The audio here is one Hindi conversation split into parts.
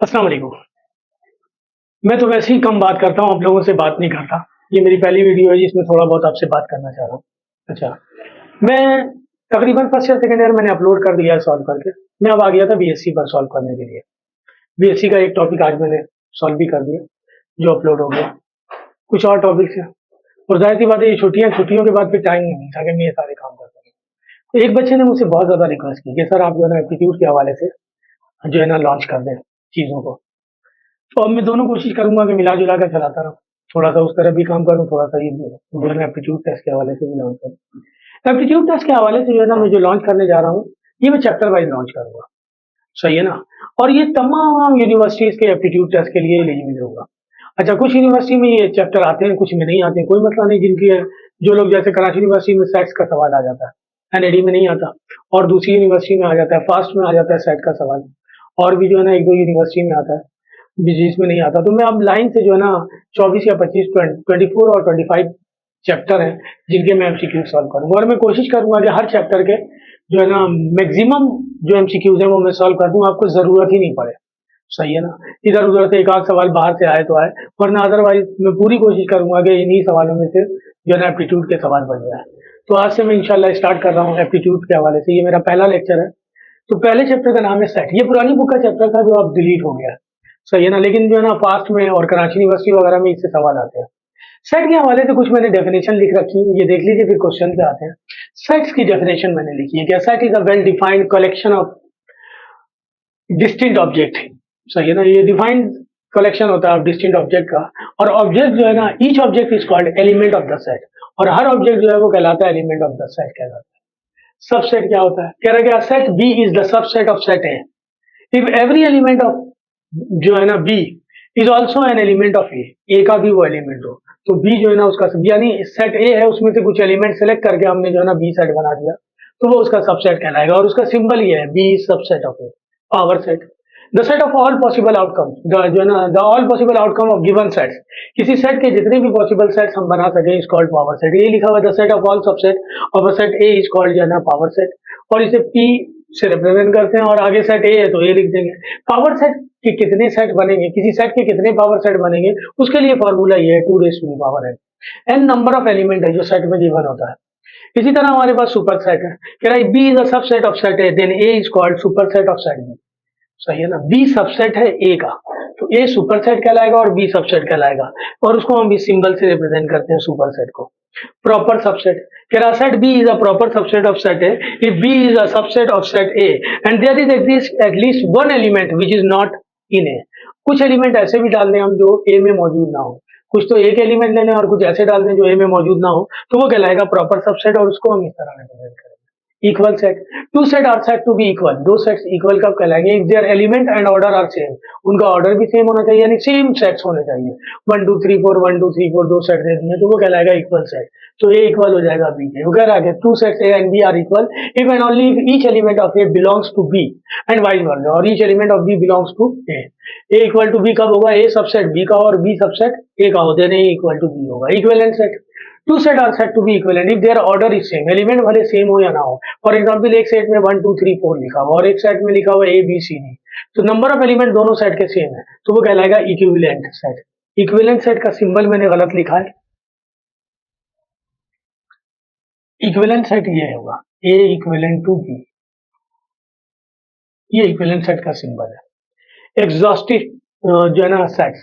अस्सलाम वालेकुम। मैं तो वैसे ही कम बात करता हूँ, आप लोगों से बात नहीं करता। ये मेरी पहली वीडियो है जिसमें थोड़ा बहुत आपसे बात करना चाह रहा हूँ। अच्छा, मैं तकरीबन फर्स्ट या सेकंड ईयर मैंने अपलोड कर दिया है सॉल्व करके। मैं अब आ गया था बीएससी पर सॉल्व करने के लिए। बीएससी का एक टॉपिक आज मैंने सॉल्व भी कर दिया, जो अपलोड हो गया। कुछ और टॉपिक्स हैं और ज़ाहिर-सी बात है ये छुट्टियों के बाद फिर टाइम नहीं मिलता कि मैं ये सारे काम कर सकूँ। तो एक बच्चे ने मुझसे बहुत ज़्यादा रिक्वेस्ट की कि सर आप जो है ना एप्टीट्यूड के हवाले से जो है ना लॉन्च कर दें चीज़ों को। तो अब मैं दोनों कोशिश करूँगा कि मिला-जुला कर चलाता रहूँ। थोड़ा-सा उस तरफ भी काम करूँ, थोड़ा-सा ये भी जो है ना एप्टीट्यूड टेस्ट के हवाले से भी लॉन्च करूँ। एप्टीट्यूड टेस्ट के हवाले से जो है ना मैं जो लॉन्च करने जा रहा हूँ, ये मैं चैप्टर वाइज़ लॉन्च करूँगा। सही है ना? और ये तमाम यूनिवर्सिटीज़ के एप्टीट्यूड टेस्ट के लिए एलिजिबल होगा। अच्छा, कुछ यूनिवर्सिटी में ये चैप्टर आते हैं, कुछ में नहीं आते हैं, कोई मसला नहीं। जिनकी है जो लोग जैसे कराची यूनिवर्सिटी में सेट्स का सवाल आ जाता है, एनएडी में नहीं आता, और दूसरी यूनिवर्सिटी में आ जाता है, फास्ट में आ जाता है सेट का सवाल, और भी जो है ना 1-2 यूनिवर्सिटी में आता है, बिजनेस में नहीं आता। तो मैं अब लाइन से जो है ना 24 या 25 24 और 25 चैप्टर हैं जिनके मैं एमसीक्यू सॉल्व करूंगा, और मैं कोशिश करूंगा कि हर चैप्टर के जो है ना मैक्सिमम जो एमसीक्यूज है वो मैं सॉल्व कर दूं, आपको जरूरत ही नहीं पड़े। सही है ना? इधर उधर से एक आध सवाल बाहर से आए तो आए, वरना अदरवाइज मैं पूरी कोशिश करूंगा कि इन्हीं सवालों में से जो है ना एप्टीट्यूड के सवाल बन जाए। तो आज से मैं इंशाल्लाह स्टार्ट कर रहा हूँ एप्टीट्यूड के हवाले से। ये मेरा पहला लेक्चर है। तो पहले चैप्टर का नाम है सेट। ये पुरानी बुक का चैप्टर था जो अब डिलीट हो गया है। सही है ना? लेकिन जो है ना फास्ट में और कराची यूनिवर्सिटी वगैरह में इससे सवाल आते हैं। सेट के हवाले से कुछ मैंने डेफिनेशन लिख रखी है, ये देख लीजिए, फिर क्वेश्चन पे आते हैं। सेट्स की डेफिनेशन मैंने लिखी है कि set is a well defined collection of distinct object. सही है ना? ये डिफाइंड कलेक्शन होता है डिस्टिंक्ट ऑब्जेक्ट का, और ऑब्जेक्ट जो है ना each object is called element of the set, और हर ऑब्जेक्ट जो है वो कहलाता है एलिमेंट ऑफ द सेट कहलाता है। सबसेट क्या होता है? कह रहा है कि set B is the subset of set A if every element of जो है ना B is also an element of A का भी वो एलिमेंट हो, तो बी जो है ना उसका यानी सेट ए है, उसमें से कुछ एलिमेंट सेलेक्ट करके हमने जो है ना बी सेट बना दिया, तो वो उसका सबसेट कहलाएगा। और उसका सिंबल ये है, B is subset of A, power set. The set of all possible outcome, जो है ना the all possible outcome of given sets, किसी सेट के जितने भी पॉसिबल सेट्स हम बना सके इज कॉल्ड पावर सेट। ये लिखा हुआ the set of all subset of a set A is called जो है ना पावर सेट, और इसे पी से रिप्रेजेंट करते हैं, और आगे सेट ए है तो ए लिख देंगे। पावर सेट के कितने सेट बनेंगे, किसी सेट के कितने पावर सेट बनेंगे, उसके लिए फॉर्मूला ये है 2 raise to the power n। n number of element है जो सेट में गिवन होता है। इसी तरह हमारे पास सुपर सेट है, कह रहा है B is a subset of set A then A is called super set of set B. सही है ना? बी सबसेट है ए का, तो ए सुपर सेट कहलाएगा और बी सबसेट कहलाएगा, और उसको हम इस सिंबल से रिप्रेजेंट करते हैं सुपर सेट को। प्रॉपर सबसेट, कह रहा set B is a proper subset of set A if B is a subset of set A and there is at least one element which is not in A. कुछ एलिमेंट ऐसे भी डाल दें हम जो ए में मौजूद ना हो, कुछ तो एक एलिमेंट ले लें और कुछ ऐसे डाल दें जो ए में मौजूद ना हो, तो वो कहलाएगा प्रॉपर सबसेट, और उसको हम इस तरह रिप्रेजेंट करेंगे। Equal set, two set are set to be equal, दो सेट्स इक्वल कब कहलाएंगे? If their element and order are same, उनका ऑर्डर भी सेम होना चाहिए, यानी सेम सेट्स होने चाहिए। 1 2 3 4 1 2 3 4 दो सेट दे दिए तो वो कहलाएगा इक्वल सेट, तो ए इक्वल हो जाएगा बी के। वो कह रहा है two sets A and B are equal if and only if each element of A belongs to B and vice versa, और each element of B belongs to A. A equal to B कब होगा? ए सबसेट बी का और बी सबसेट ए का हो, then A equal to B होगा। Equivalent set, two set are set to be equivalent if their order is same, element भले सेम हो या ना हो। फॉर एग्जांपल एक सेट में 1 2 3 4 लिखा हुआ और एक सेट में लिखा हुआ ए बी सी डी, तो नंबर ऑफ एलिमेंट दोनों सेट के सेम है, तो वो कहलाएगा इक्विवेलेंट सेट। इक्विवेलेंट सेट का सिंबल मैंने गलत लिखा है, इक्विवेलेंट सेट ये होगा ए इक्विवेलेंट टू बी, ये इक्विवेलेंट सेट का सिंबल है। एग्जॉस्टिव जो है ना सेट्स,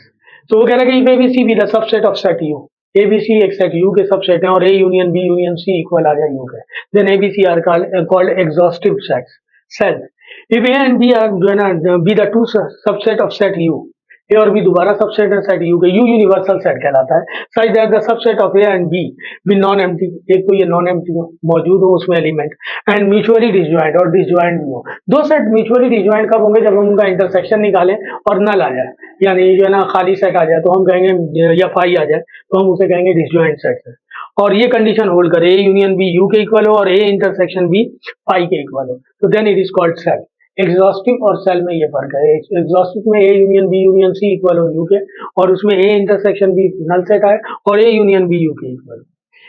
तो वो कह रहा है कि A B C be the subset of set U, A B C एक सेट यू के सबसेट हैं और A union B union C equal आ जाए यू के, then A B C are called exhaustive sets. Set if A and B are जो है ना B the two subset of set U, A और बी दोबारा सबसेट है सेट यू के, यू यूनिवर्सल सेट कहलाता है। Such that the subset of A and B B non empty, एक तो ये नॉन एम्प्टी हो, मौजूद हो उसमें एलिमेंट, एंड म्यूचुअली डिसजॉइंट और डिसजॉइंट भी हो। दो सेट म्यूचुअली डिसजॉइंट कब होंगे? जब हम उनका इंटरसेक्शन निकालें और नल आ जाए, यानी जो है ना खाली सेट आ जाए तो हम कहेंगे, या फाई आ जाए तो हम उसे कहेंगे डिसजॉइंट सेट है। और ये कंडीशन होल्ड करे ए यूनियन बी यू के इक्वल हो और ए इंटरसेक्शन बी फाई के इक्वल हो, तो then it is called set. Exhaustive और सेल में ये फर्क है, एग्जॉस्टिव में A union B union C equal हो यू के, और उसमें A intersection B null set आए और ए यूनियन बी यू के इक्वल।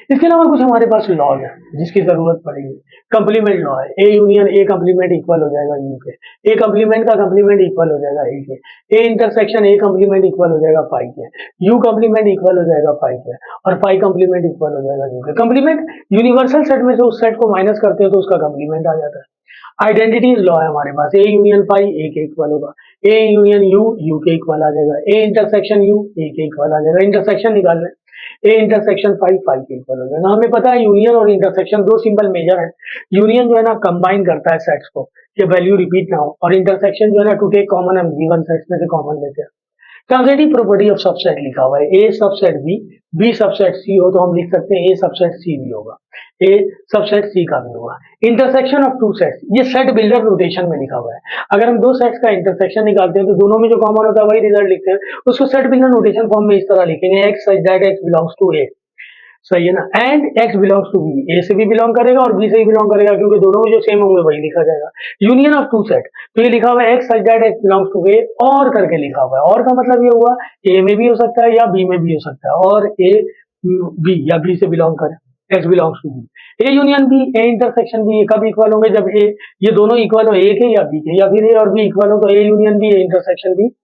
इसके अलावा कुछ हमारे पास लॉज है जिसकी जरूरत पड़ेगी। कंप्लीमेंट लॉ है, A union A complement equal हो जाएगा यू के, ए कंप्लीमेंट का कंप्लीमेंट इक्वल हो जाएगा ए के, ए इंटरसेक्शन ए कंप्लीमेंट इक्वल हो जाएगा पाई के, यू कंप्लीमेंट इक्वल हो जाएगा पाई के, और पाई कंप्लीमेंट इक्वल हो जाएगा यू के। कंप्लीमेंट यूनिवर्सल सेट में से उस सेट को माइनस करते हैं तो उसका कंप्लीमेंट आ जाता है। आइडेंटिटीज लॉ है हमारे पास, ए यूनियन पाई ए के इक्वल होगा, ए यूनियन यू यू के इक्वल आ जाएगा, ए इंटरसेक्शन यू ए के इक्वल आ जाएगा। इंटरसेक्शन निकालना है, ए इंटरसेक्शन फाइव फाइव के इक्वल हो जाएगा। हमें पता है यूनियन और इंटरसेक्शन दो सिंपल मेजर है। यूनियन जो है ना कंबाइन करता है सेट्स को कि वैल्यू रिपीट ना हो, और इंटरसेक्शन जो है ना टू टेक कॉमन, हम गिवन सेट्स में से कॉमन लेते हैं। ट्रांजिटिव प्रॉपर्टी ऑफ सबसेट लिखा हुआ है, ए सबसेट बी सबसेट सी हो तो हम लिख सकते हैं ए सबसेट सी भी होगा, ए सबसेट सी का भी होगा। इंटरसेक्शन ऑफ टू सेट्स, ये सेट बिल्डर नोटेशन में लिखा हुआ है। अगर हम दो सेट्स का इंटरसेक्शन निकालते हैं तो दोनों में जो कॉमन होता है वही रिजल्ट लिखते हैं, उसको सेट बिल्डर नोटेशन फॉर्म में इस तरह लिखेंगे, x such that x belongs to A, सही है ना, and X belongs to B, A से भी बिलोंग करेगा और बी से भी बिलोंग करेगा, क्योंकि दोनों में जो सेम होंगे वही लिखा जाएगा। यूनियन ऑफ टू सेट, तो ये लिखा हुआ है x such that x belongs to A, और करके लिखा हुआ है। और का मतलब ये हुआ ए में भी हो सकता है या बी में भी हो सकता है, और ए बी या बी से बिलोंग करे, X belongs to B. A union B A intersection B कब इक्वल होंगे, जब ए ये दोनों इक्वल हो ए के या बी के, या फिर ए और बी इक्वल हो तो A union B A intersection B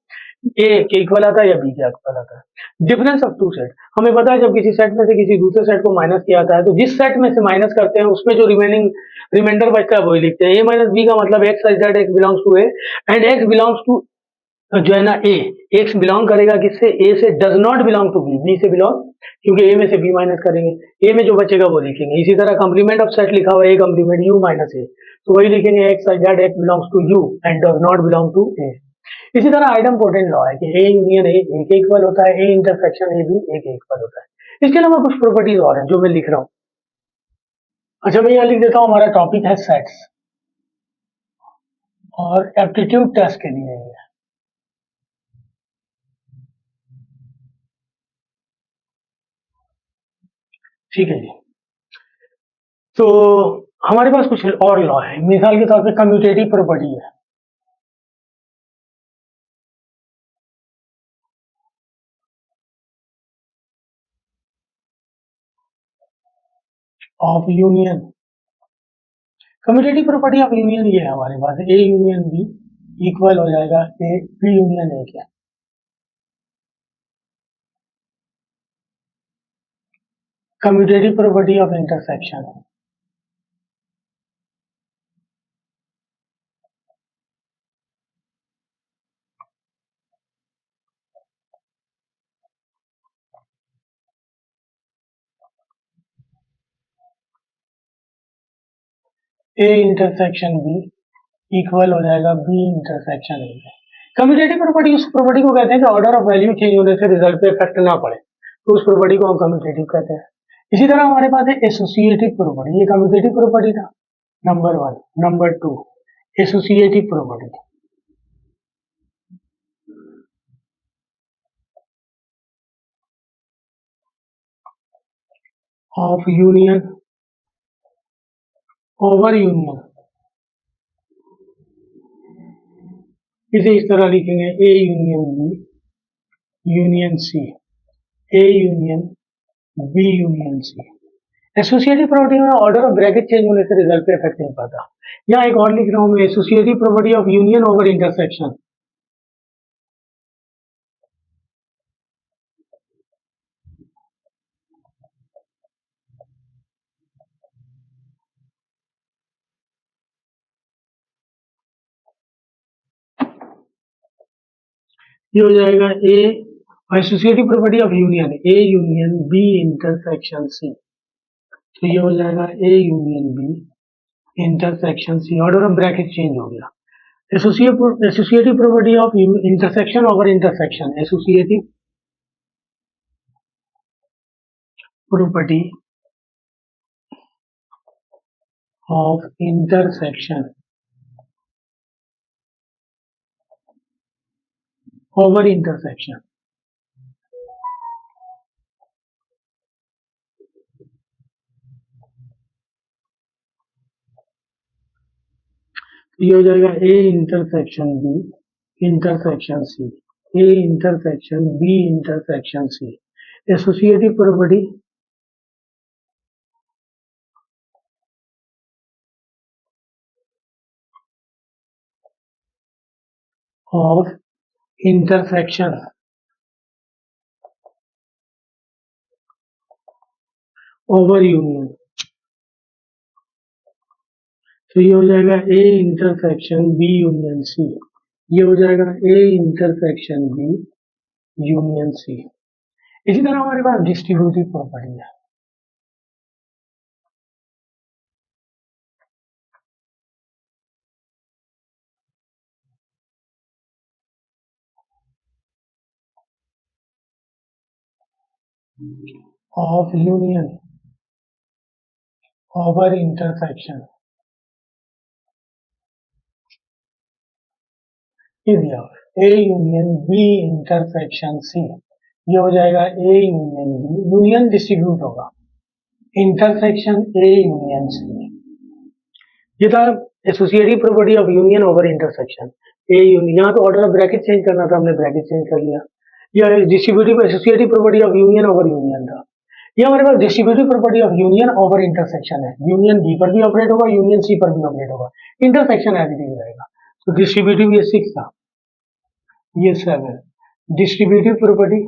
A के इक्वल आता है या बी के इक्वल आता है। डिफरेंस ऑफ टू सेट, हमें पता है जब किसी सेट में से किसी दूसरे सेट को माइनस किया जाता है तो जिस सेट में से माइनस करते हैं उसमें जो रिमाइंडर बचता है वही लिखते हैं। ए माइनस बी का मतलब X such that x belongs to A, and X belongs to जो है ना ए, एक्स बिलोंग करेगा किससे, ए से, does not belong to B, B से बिलोंग, क्योंकि ए में से बी माइनस करेंगे, ए में जो बचेगा वो लिखेंगे। इसी तरह कंप्लीमेंट ऑफ सेट लिखा हुआ है, A complement U minus A, तो वही लिखेंगे x such that x belongs to U and does not belong to A. इसी तरह आइडमपोटेंट लॉ है कि ए यूनियन ए के इक्वल होता है, ए इंटरसेक्शन ए भी ए के इक्वल होता है। इसके अलावा कुछ प्रॉपर्टीज और हैं जो मैं लिख रहा हूँ। अच्छा मैं यहाँ लिख देता हूँ, हमारा टॉपिक है सेट्स और एप्टीट्यूड टेस्ट के लिए है। ठीक है जी, तो हमारे पास कुछ और लॉ है, मिसाल के तौर पे कम्यूटेटिव प्रॉपर्टी है of union. Commutative property of union ये है हमारे पास, ए यूनियन बी इक्वल हो जाएगा ए बी यूनियन ए के। Commutative property of intersection, A intersection B equal हो जाएगा B intersection A. Commutative property उस प्रॉपर्टी को कहते हैं कि ऑर्डर ऑफ वैल्यू चेंज होने से रिजल्ट पे इफेक्ट ना पड़े, तो उस प्रॉपर्टी को हम कम्यूटेटिव कहते हैं। इसी तरह हमारे पास है एसोसिएटिव प्रॉपर्टी, ये कम्यूटेटिव प्रॉपर्टी था number one. Number two associative property of union over union, इसे इस तरह लिखेंगे, A union B union C, A union B union C. Associative property में ऑर्डर ऑफ ब्रैकेट चेंज होने से रिजल्ट पे इफेक्ट नहीं पड़ता। यहाँ एक और लिख रहा हूं मैं, associative property of union over intersection, ये हो जाएगा A, associative property of union, A union B intersection C, तो ये हो जाएगा A union B intersection C, order of bracket change हो गया। Associative property of intersection over intersection, associative property of intersection over intersection, ये हो जाएगा A intersection B intersection C, A intersection B intersection C. Associative property of intersection over union. तो ये हो जाएगा A intersection B union C, ये हो जाएगा A intersection B union C. इसी तरह हमारे पास डिस्ट्रीब्यूटिव प्रॉपर्टी है of union over intersection A union B intersection C. ये हो जाएगा A union B, union distribute होगा, इंटरसेक्शन ए यूनियन सी। ये था associative property of union over intersection A union. यहाँ तो ऑर्डर ऑफ ब्रैकेट चेंज करना था, हमने ब्रैकेट चेंज कर लिया। यह distributive associative property of union over union था। ये हमारे पास distributive property of union over intersection है। यूनियन बी पर भी ऑपरेट होगा, यूनियन सी पर भी ऑपरेट होगा, इंटरसेक्शन एज इट इज रहेगा। तो डिस्ट्रीब्यूटिव ये 6 था, ये 7। Distributive property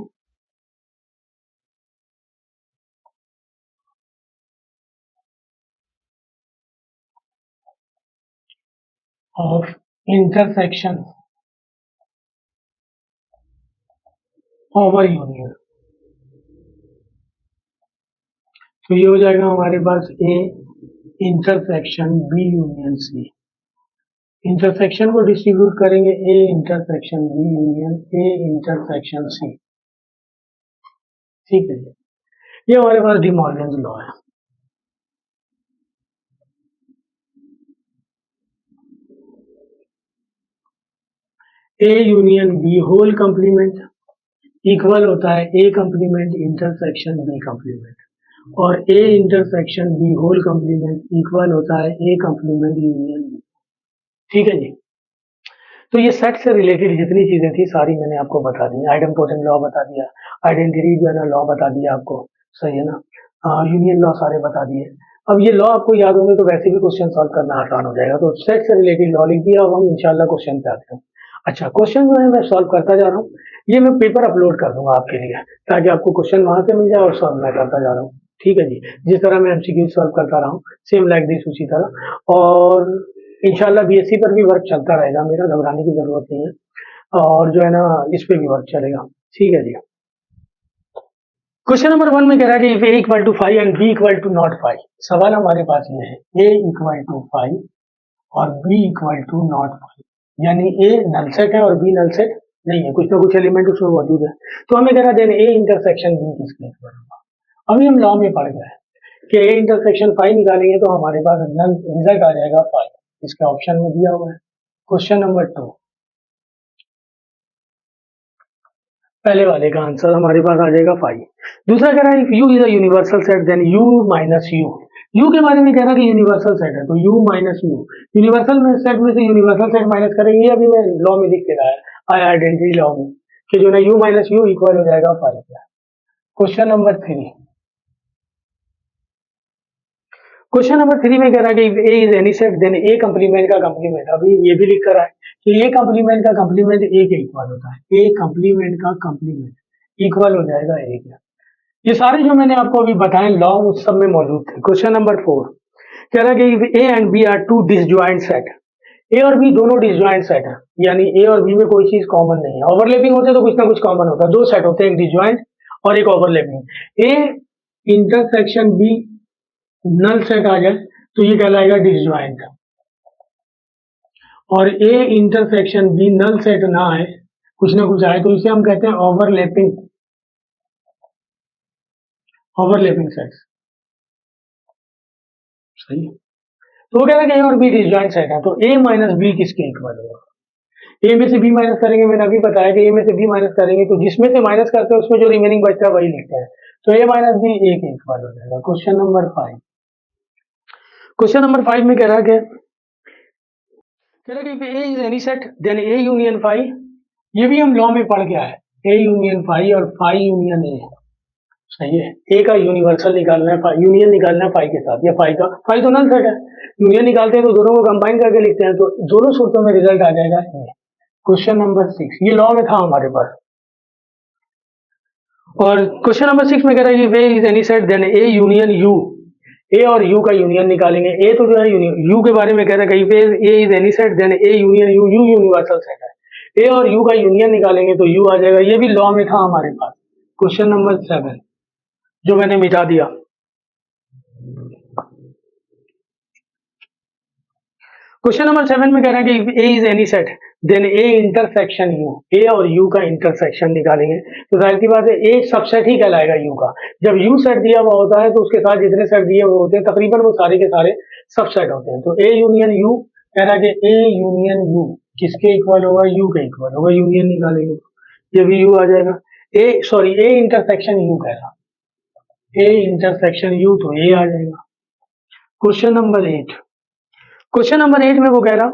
of intersection over union. तो ये हो जाएगा हमारे पास A intersection B union C. Intersection को डिस्ट्रीब्यूट करेंगे A intersection B union A intersection C. ठीक है, ये हमारे पास डी मॉर्गन्स लॉ है। A union B whole complement equal होता है A complement intersection B complement, और A intersection B whole complement equal होता है ए कंप्लीमेंट यूनियन बी। ठीक है जी। तो ये सेट से रिलेटेड जितनी चीजें थी सारी मैंने आपको बता दी। आइडेम्पोटेंट लॉ बता दिया, आइडेंटिटी जो है ना लॉ बता दिया आपको, सही है ना। यूनियन लॉ सारे बता दिए। अब ये लॉ आपको याद होंगे तो वैसे भी क्वेश्चन सॉल्व करना आसान हो जाएगा। तो सेट से रिलेटेड लॉ लिख दिया। अब हम इंशाल्लाह क्वेश्चन पे आते हैं। अच्छा, क्वेश्चन जो है मैं सॉल्व करता जा रहा हूँ, ये मैं पेपर अपलोड कर दूंगा आपके लिए, ताकि आपको क्वेश्चन वहां से मिल जाए और सॉल्व मैं करता जा रहा हूँ। ठीक है जी, जिस तरह मैं एमसीक्यू सॉल्व करता रहा हूँ सेम लाइक दिस उसी तरह। और इंशाल्लाह बीएससी पर भी वर्क चलता रहेगा मेरा, घबराने की जरूरत नहीं है। और जो है ना इस पे भी वर्क चलेगा। ठीक है जी। क्वेश्चन नंबर 1 में कह रहा है कि if A equal to 5 and B equal to not 5। सवाल हमारे पास ये है, ए इक्वल टू 5 और बी इक्वल टू नॉट 5, यानी ए नल सेट है और बी नल सेट नहीं है, कुछ ना कुछ एलिमेंट उसमें मौजूद है। तो हमें कह रहा है देन ए इंटरसेक्शन बी किसके इक्वल होगा। अभी हम लॉ में पढ़ गए कि ए इंटरसेक्शन 5 निकालेंगे तो हमारे पास नल रिजल्ट आ जाएगा 5, इसके ऑप्शन में दिया हुआ है। क्वेश्चन नंबर 2, पहले वाले का आंसर हमारे पास आ जाएगा 5। दूसरा कह रहा है if U is a universal set then U minus U. U के बारे में कह रहा है कि यूनिवर्सल सेट है, तो यू माइनस यू, यूनिवर्सल में सेट में से यूनिवर्सल सेट माइनस करेंगे। ये अभी मैं लॉ में लिख के लाया है, आइडेंटिटी लॉ में, कि जो ना यू माइनस यू इक्वल हो जाएगा 5। क्वेश्चन नंबर 3, क्वेश्चन नंबर 3 में कह रहा है कि A is any set then A complement का कंप्लीमेंट, अभी ये भी लिख कर आए कि ए कंप्लीमेंट का कंप्लीमेंट ए के इक्वल होता है। ए कंप्लीमेंट का कंप्लीमेंट इक्वल हो जाएगा ए के। ये सारे जो मैंने आपको अभी बताए लॉ उस सब में मौजूद थे। क्वेश्चन नंबर 4 कह रहा है कि A and B are two disjoint set. A और बी दोनों डिसजॉइंट सेट है, यानी ए और बी में कोई चीज कॉमन नहीं है। ओवरलैपिंग होते तो कुछ ना कुछ कॉमन होता है। दो सेट होते हैं, एक डिसजॉइंट और एक overlapping. A intersection B null set आ जाए तो ये कहलाएगा डिसजॉइंट, और A intersection B null set ना आए, कुछ ना कुछ आए, तो इसे हम कहते हैं ओवरलैपिंग, ओवरलैपिंग सेट्स। सही है। तो वो कह रहा है कि ए और बी डिसजॉइंट सेट है, तो ए माइनस बी किसके इक्वल होगा। ए में से बी माइनस करेंगे, मैंने अभी बताया कि ए में से बी माइनस करेंगे तो जिसमें से माइनस करते हैं उसमें जो रिमेनिंग बचता है वही लिखते हैं, तो ए माइनस बी ए के इक्वल हो जाएगा। क्वेश्चन नंबर 5, क्वेश्चन नंबर 5 में कह रहा है कि A is any set then A union 5। ये भी हम लॉ में पढ़ के आए, ए यूनियन 5 और 5 यूनियन ए। सही है, ए का यूनिवर्सल निकालना है, यूनियन निकालना है 5 के साथ, या 5 का 5 तो नल सेट है, यूनियन निकालते हैं तो दोनों को कंबाइन करके लिखते हैं, तो दोनों सूत्रों में रिजल्ट आ जाएगा ए। क्वेश्चन नंबर 6, ये लॉ में था हमारे पास। और क्वेश्चन नंबर 6 में कह रहा है कि वे is any set then A union U, A और यू का यूनियन निकालेंगे। ए तो जो है यू के बारे में कह रहा है कहीं पे A is any set then A union U, U universal set है। ए और यू का यूनियन निकालेंगे तो यू आ जाएगा। ये भी लॉ में था हमारे पास। क्वेश्चन नंबर 7 जो मैंने मिटा दिया। क्वेश्चन नंबर 7 में कह रहा है कि A is any set then A intersection U, A और यू का इंटरसेक्शन निकालेंगे तो जाहिर सी बात है ए सबसेट ही कहलाएगा यू का। जब यू सेट दिया हुआ होता है तो उसके साथ जितने सेट दिए हुए होते हैं तकरीबन वो सारे के सारे सबसेट होते हैं। तो ए यूनियन यू कह रहा है कि ए यूनियन यू किसके इक्वल होगा, यू के इक्वल होगा। यूनियन निकालेंगे ये भी यू आ जाएगा। ए इंटरसेक्शन यू कह रहा, ए इंटरसेक्शन यू तो ए आ जाएगा। क्वेश्चन नंबर 8, क्वेश्चन नंबर 8 में वो कह रहा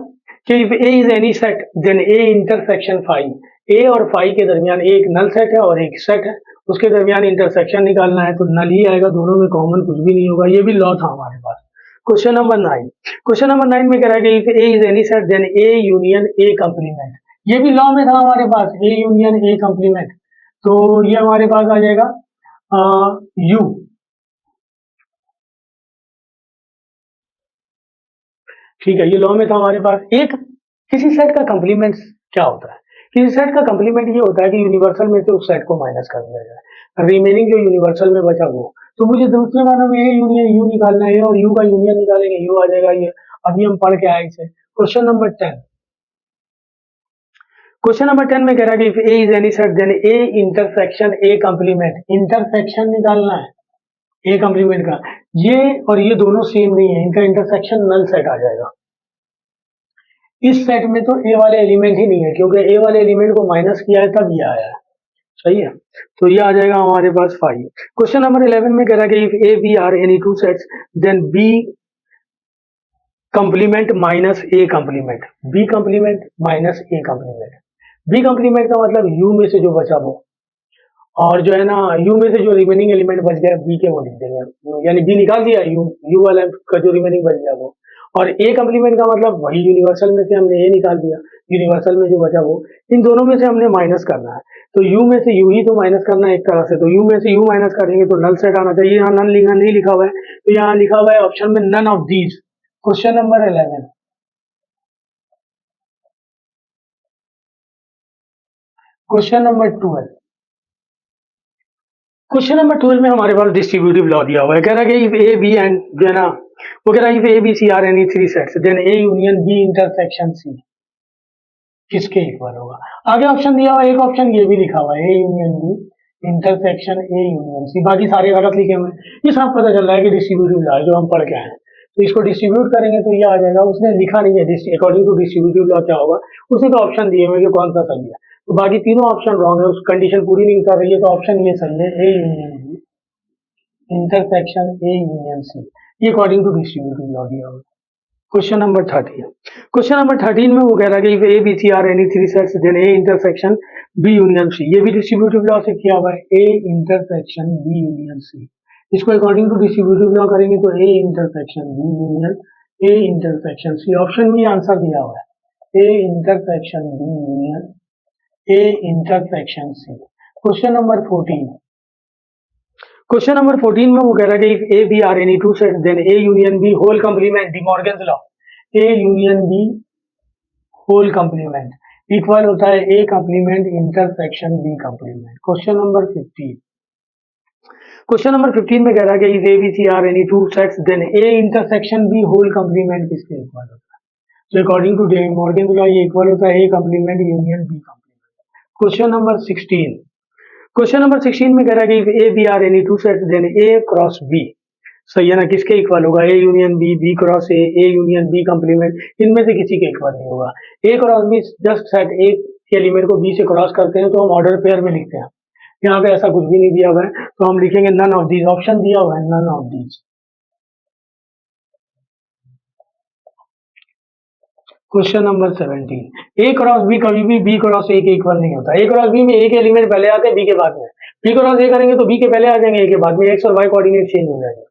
कि if A is any set then A intersection phi, A और फाई के दरमियान एक नल सेट है और एक सेट है, उसके दरमियान इंटरसेक्शन निकालना है तो नल ही आएगा, दोनों में कॉमन कुछ भी नहीं होगा। ये भी लॉ था हमारे पास। क्वेश्चन नंबर 9, क्वेश्चन नंबर 9 में कह रहा है कि if A is any set then A union A complement, ये भी लॉ में था हमारे पास, ए यूनियन ए कंप्लीमेंट। तो ये हमारे पास आ जाएगा यू। ठीक है, ये लॉ में था हमारे पास। एक किसी सेट का कंप्लीमेंट क्या होता है, किसी सेट का कंप्लीमेंट ये होता है कि यूनिवर्सल में से उस सेट को माइनस कर दिया जाए, रिमेनिंग जो यूनिवर्सल में बचा वो। तो मुझे दूसरे मानों में ए यूनियन यू निकालना है और यू का यूनियन निकालेंगे, यू आ जाएगा। ये अभी हम पढ़ के आए इसे। क्वेश्चन नंबर 10, क्वेश्चन नंबर 10 में कह रहा है कि if A is any set then A intersection A complement, intersection निकालना है ए कंप्लीमेंट का। ये और ये दोनों सेम नहीं है, इनका इंटरसेक्शन नल सेट आ जाएगा। इस सेट में तो ए वाले एलिमेंट ही नहीं है क्योंकि ए वाले एलिमेंट को माइनस किया है तब ये आया है। सही है, तो ये आ जाएगा हमारे पास 5। क्वेश्चन नंबर 11 में कह रहा है कि if A B are any two sets then B complement minus A complement, B complement minus A complement. B complement का मतलब यू में से जो बचा वो, और जो है ना यू में से जो रिमेनिंग एलिमेंट बच गया बी के वो लिख देंगे, यानी बी निकाल दिया, यू वाला का जो रिमेनिंग बच गया वो। और ए कंप्लीमेंट का मतलब वही यूनिवर्सल में से हमने ए निकाल दिया, यूनिवर्सल में जो बचा वो। इन दोनों में से हमने माइनस करना है, तो यू में से यू ही तो माइनस करना है एक तरह से। तो यू में से यू माइनस करेंगे तो नल सेट आना चाहिए। यहाँ नल लिखा नहीं लिखा हुआ है, तो यहाँ लिखा हुआ है ऑप्शन में none of these. Question number 11, question number 12, question number 12 में हमारे पास डिस्ट्रीब्यूटिव लॉ दिया हुआ है। कह रहा है कि इफ ए बी एंड जो है ना वो कह रहा है if A B C are any three sets then A union B intersection C किसके इक्वल होगा। आगे ऑप्शन दिया हुआ है, एक ऑप्शन ये भी लिखा हुआ है A union B intersection A union C, बाकी सारे गलत लिखे हुए हैं। ये साफ पता चल रहा है कि डिस्ट्रीब्यूटिव लॉ जो हम पढ़ के आए हैं, तो इसको डिस्ट्रीब्यूट करेंगे तो ये आ जाएगा। उसने लिखा नहीं है अकॉर्डिंग टू डिस्ट्रीब्यूटिव लॉ क्या होगा, उसने तो ऑप्शन दिए हुए कि कौन सा सही है। तो बाकी तीनों ऑप्शन रॉन्ग है, उस कंडीशन पूरी नहीं कर रही है, तो ऑप्शन ये सही है A union B intersection A union C, ये अकॉर्डिंग टू डिस्ट्रीब्यूटिव लॉ दिया हुआ। क्वेश्चन नंबर 13, क्वेश्चन नंबर 13 में वो कह रहा है कि if A B C are any three sets then A intersection B union C, ये भी डिस्ट्रीब्यूटिव लॉ से किया हुआ है, A intersection B union C. इसको अकॉर्डिंग टू डिस्ट्रीब्यूटिव लॉ करेंगे तो A intersection B union A intersection C, option में आंसर दिया हुआ है A intersection B union A intersection C. Question number 14, question number 14 में वो कह रहा है कि if A B are any two sets then A union B whole complement, De Morgan's law, A union B whole complement equal होता है A complement intersection B complement. Question number 15, question number 15 में कह रहा है कि if A B C are any two sets then A intersection B whole complement किसके इक्वल होता है। तो according to De Morgan's law ये इक्वल होता है A complement union B complement. Question number 16, question number 16 में कह रहा है कि A B are any two sets then A cross B, सही है ना, किसके इक्वल होगा, A union B, B cross A, A union B complement, इनमें से किसी के इक्वल नहीं होगा। A cross B just set A के एलिमेंट को बी से क्रॉस करते हैं तो हम ऑर्डर पेयर में लिखते हैं, यहाँ पे ऐसा कुछ भी नहीं दिया हुआ है, तो हम लिखेंगे नन ऑफ दीज, ऑप्शन दिया हुआ है none of these. Question number 17, A cross B कभी भी बी क्रॉस ए के इक्वल नहीं होता। ए क्रॉस बी में ए के एलिमेंट पहले आते हैं बी के बाद में, बी क्रॉस ए करेंगे तो बी के पहले आ जाएंगे ए के बाद में, एक्स और वाई कोऑर्डिनेट चेंज हो जाएगा।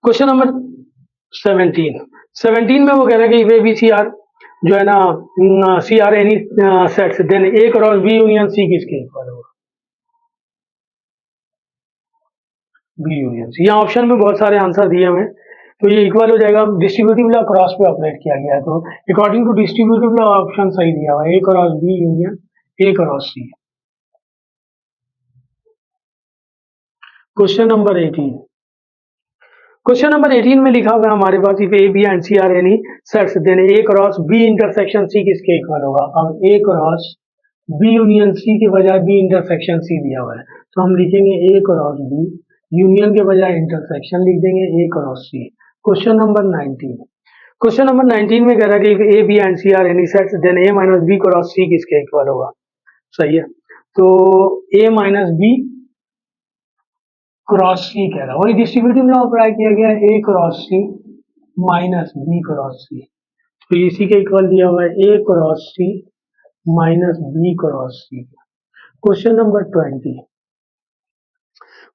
क्वेश्चन नंबर 17 में वो कह रहा है कि if A B C are जो है ना C are any sets, then A cross B union C किसके इक्वल होगा? B union C. यहाँ ऑप्शन में बहुत सारे आंसर दिए हुए हैं, तो ये इक्वल हो जाएगा। डिस्ट्रीब्यूटिव लॉ क्रॉस पे ऑपरेट किया गया है, तो according to distributive law option सही दिया हुआ है, A cross B union A cross C. Question number 18। Question number 18 में लिखा हुआ है हमारे पास, if A B and C are any sets then A cross B intersection C किसके इक्वल होगा? अब A cross B union C के बजाय बी इंटरसेक्शन सी दिया हुआ है, तो हम लिखेंगे ए क्रॉस बी, यूनियन के बजाय इंटरसेक्शन लिख देंगे A cross C. Question number 19। Question number 19 में कह रहा है कि if A B and C are any sets then A minus B cross C किसके इक्वल होगा? सही है, तो A minus B cross C कह रहा है, वही डिस्ट्रीब्यूटिव लॉ अप्लाई किया गया है, A cross C minus B cross C, तो इसी के इक्वल दिया हुआ है A cross C minus B cross C. Question number 20।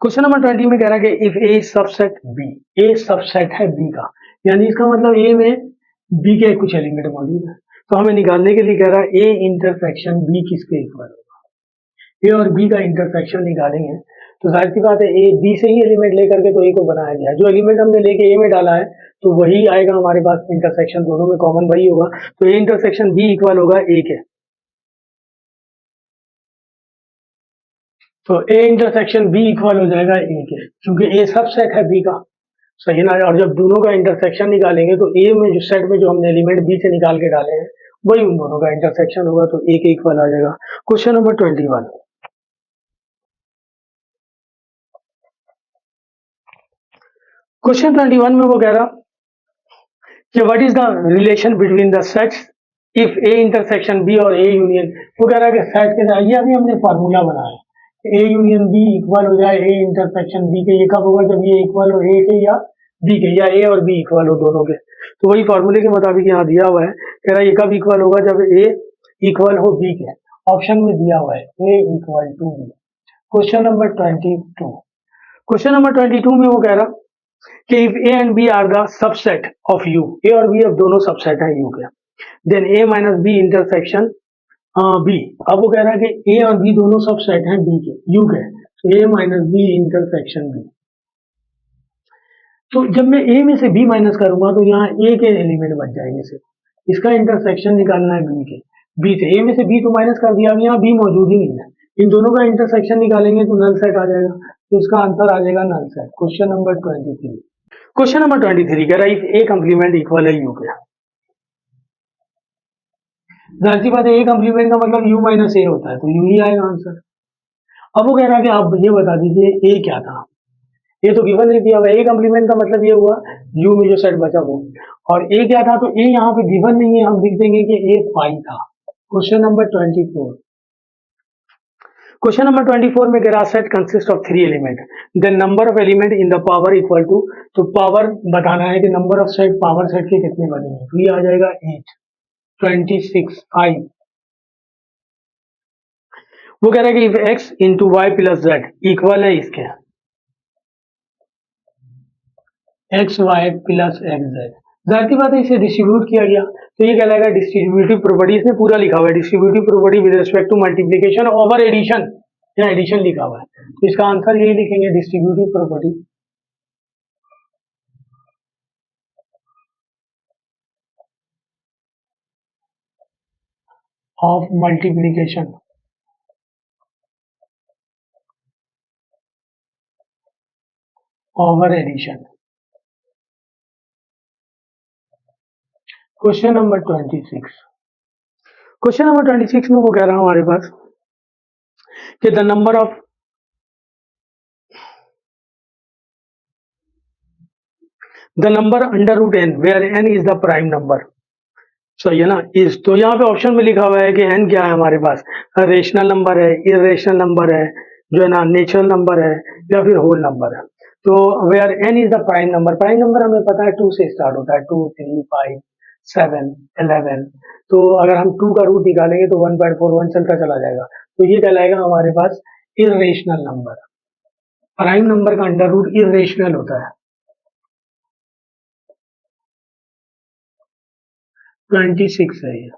Question number 20 में कह रहा है कि if A subset B, A subset है बी का, यानी इसका मतलब ए में बी के कुछ एलिमेंट मौजूद है, तो हमें निकालने के लिए कह रहा है ए इंटरसेक्शन बी किसके इक्वल होगा? ए और बी का इंटरसेक्शन निकालेंगे, तो जाहिर सी बात है ए बी से ही एलिमेंट लेकर के तो ए को बनाया गया है, जो एलिमेंट हमने लेके ए में डाला है तो वही आएगा हमारे पास, इंटरसेक्शन दोनों में कॉमन वही होगा, तो ए इंटरसेक्शन बी इक्वल होगा ए के। तो ए इंटरसेक्शन बी इक्वल हो जाएगा ए के, क्योंकि ए सबसेट है बी का, सही ना। और जब दोनों का इंटरसेक्शन निकालेंगे तो ए में जो सेट में जो हमने एलिमेंट बी से निकाल के डाले हैं वही उन दोनों का इंटरसेक्शन होगा, तो ए के इक्वल आ जाएगा। Question number 21। क्वेश्चन 21 में वो कह रहा कि what is the relation between the sets if A intersection B और ए यूनियन। वो कह रहा है कि सेट के साथ, ये अभी हमने फार्मूला बनाया है, ए यूनियन बी इक्वल हो जाए ए इंटरसेक्शन बी के। ये कब होगा? जब ये इक्वल हो ए के या बी के, या ए और बी इक्वल हो दोनों के, तो वही फार्मूले के मुताबिक यहाँ दिया हुआ है। कह रहा है ये कब इक्वल होगा? जब ए इक्वल हो बी के। ऑप्शन में दिया हुआ है A equal to B. Question number 22। Question number 22 में वो कह रहा कि if A and B are the subset of U, A और बी अब दोनों सबसेट हैं यू के, then A minus B intersection B. अब वो कह रहा है कि ए और बी दोनों सबसेट हैं बी के, यू के, तो A minus B intersection B. तो जब मैं ए में से बी माइनस करूंगा तो यहाँ ए के एलिमेंट बच जाएंगे सिर्फ, इसका इंटरसेक्शन निकालना है बी के, बी से ए में से बी तो माइनस कर दिया, अब यहाँ बी मौजूद ही नहीं है, इन दोनों का इंटरसेक्शन निकालेंगे तो नल सेट आ जाएगा, तो इसका आंसर आ जाएगा null set. Question number 23। Question number 23 कह रहा है इफ ए कंप्लीमेंट इक्वल है यू के। जाहिर सी बात है ए कंप्लीमेंट का मतलब यू माइनस ए होता है, तो यू ही आएगा आंसर। अब वो कह रहा है कि आप ये बता दीजिए ए क्या था, ये तो गिवन नहीं दिया हुआ, ए कंप्लीमेंट का मतलब ये हुआ यू में जो सेट बचा वो, और ए क्या था, तो ए यहाँ पे गिवन नहीं है, हम लिख देंगे कि ए पाई था। Question number 24। क्वेश्चन नंबर 24 में कह रहा set consist of 3 element, then number of element in the power equal to, तो पावर बताना है कि number of set power set के कितने बनेंगे, तो ये आ जाएगा 8, 26, 5। वो कह रहा है कि if x into Y plus Z equal है इसके, X Y plus X Z, जाहिर सी बात है इसे डिस्ट्रीब्यूट किया गया, तो ये कहलाएगा डिस्ट्रीब्यूटिव प्रॉपर्टी। इसमें पूरा लिखा हुआ है distributive property with respect to multiplication over addition, या एडिशन लिखा हुआ है, तो इसका आंसर यही लिखेंगे distributive property of multiplication over addition. Question number 26। Question number 26 में वो कह रहा हूं हमारे पास कि the number of under root N where N is the prime number, सही है ना। इस तो यहाँ पे ऑप्शन में लिखा हुआ है कि एन क्या है हमारे पास, रेशनल नंबर है, इरेशनल नंबर है, जो है ना नेचुरल नंबर है, या फिर होल नंबर है। तो where N is the prime number, prime number हमें पता है 2 से स्टार्ट होता है, 2, 3, 5, 7, 11। तो अगर हम 2 का रूट निकालेंगे तो 1.41 चलता चला जाएगा, तो ये कहलाएगा हमारे पास इरेशनल नंबर। प्राइम नंबर का अंडर रूट इरेशनल होता है, 26 है ये।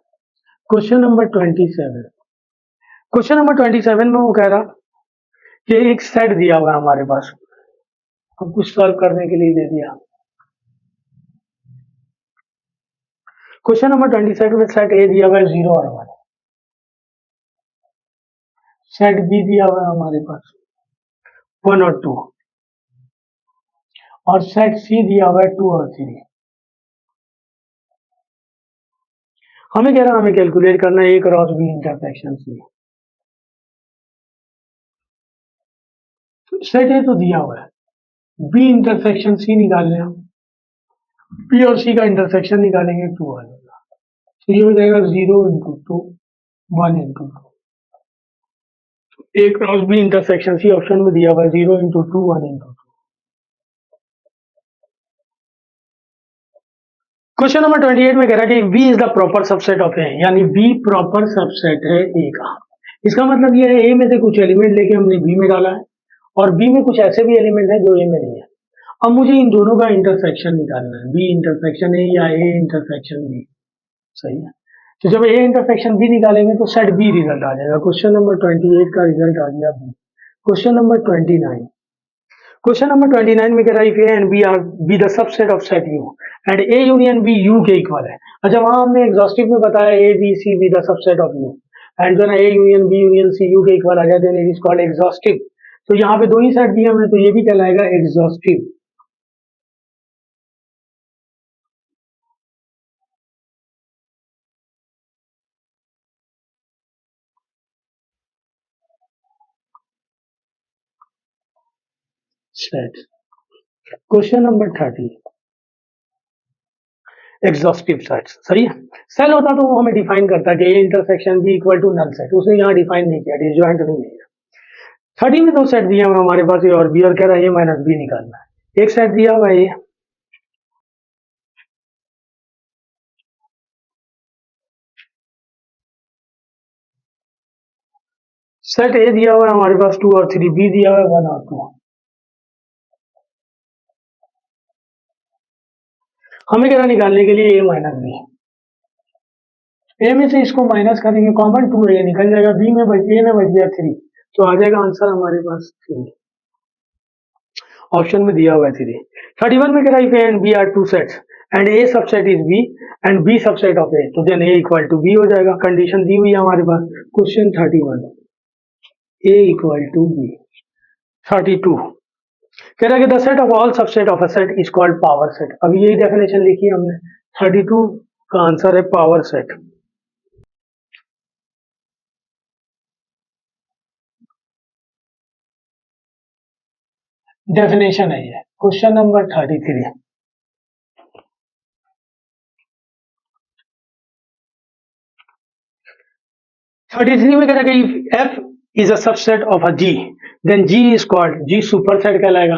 Question number 27। क्वेश्चन नंबर 27 में वो कह रहा कि एक सेट दिया हुआ है हमारे पास, हम कुछ सॉल्व करने के लिए दे दिया। क्वेश्चन नंबर 27 में सेट ए दिया हुआ है 0 और 1, सेट बी दिया हुआ है हमारे पास 1 और 2, और सेट सी दिया हुआ है 2 और 3। हमें कह रहा है हमें कैलकुलेट करना है A cross B intersection C. Set A तो दिया हुआ है, बी इंटरसेक्शन सी निकालने हम, बी और सी का इंटरसेक्शन निकालेंगे 2 वाला, तो ये हो जाएगा 0 into 2 1 into 2। A cross B intersection C option में दिया हुआ है 0 इंटू 2 1 इंटू 2। क्वेश्चन नंबर 28 में कह रहा है कि B is the proper subset of A, यानी बी प्रॉपर सबसेट है ए का। इसका मतलब ये है ए में से कुछ एलिमेंट लेके हमने बी में डाला है, और बी में कुछ ऐसे भी एलिमेंट है जो ए में नहीं है। अब मुझे इन दोनों का इंटरसेक्शन निकालना है, बी इंटरसेक्शन ए या ए इंटरसेक्शन बी, सही है। तो जब ए इंटरसेक्शन बी निकालेंगे तो सेट बी रिजल्ट आ जाएगा। क्वेश्चन नंबर 28 का रिजल्ट आ गया B. Question number 29। Question number 29 में कह रहा है if A and B are B the subset of set U and A union B U के इक्वल है। अच्छा, वहां हमने एग्जॉस्टिव में बताया A B C B the subset of U, and जो ना A union B union C U के इक्वल आ जाए then it is called exhaustive. तो यहाँ पे दो ही सेट दिए हमने, तो ये भी कहलाएगा exhaustive. Set. Question number 30 exhaustive set, सही है। सेल होता तो वो हमें डिफाइन करता कि A intersection B equal to null set, उसने यहाँ डिफाइन नहीं किया, डिसजॉइंट नहीं है। 30 में दो सेट दिए हैं हमारे पास, ए और बी, और कह रहा है ए माइनस बी निकालना है। एक सेट दिया हुआ है ए, सेट ए दिया हुआ है हमारे पास 2 और 3, बी दिया हुआ है 1 और 2। हमें कह रहा निकालने के लिए ए माइनस बी, ए में से इसको माइनस करेंगे, कॉमन 2 ए निकल जाएगा, बी में ए में बच गया 3, तो आ जाएगा आंसर हमारे पास 3, ऑप्शन में दिया हुआ है 3। 31 में कह रहा है if A and B are two sets and A subset is B and B subset of A, तो then A equal to B हो जाएगा। कंडीशन दी हुई है हमारे पास। Question 31 A equal to B. 32 कह रहा है कि the set of all subset of a set is called power set. अभी यही डेफिनेशन लिखी है हमने। 32 का आंसर है पावर सेट। डेफिनेशन है ये। क्वेश्चन नंबर 33 में कह रहा है कि F is a subset of a G then G is called, G super set कहलाएगा।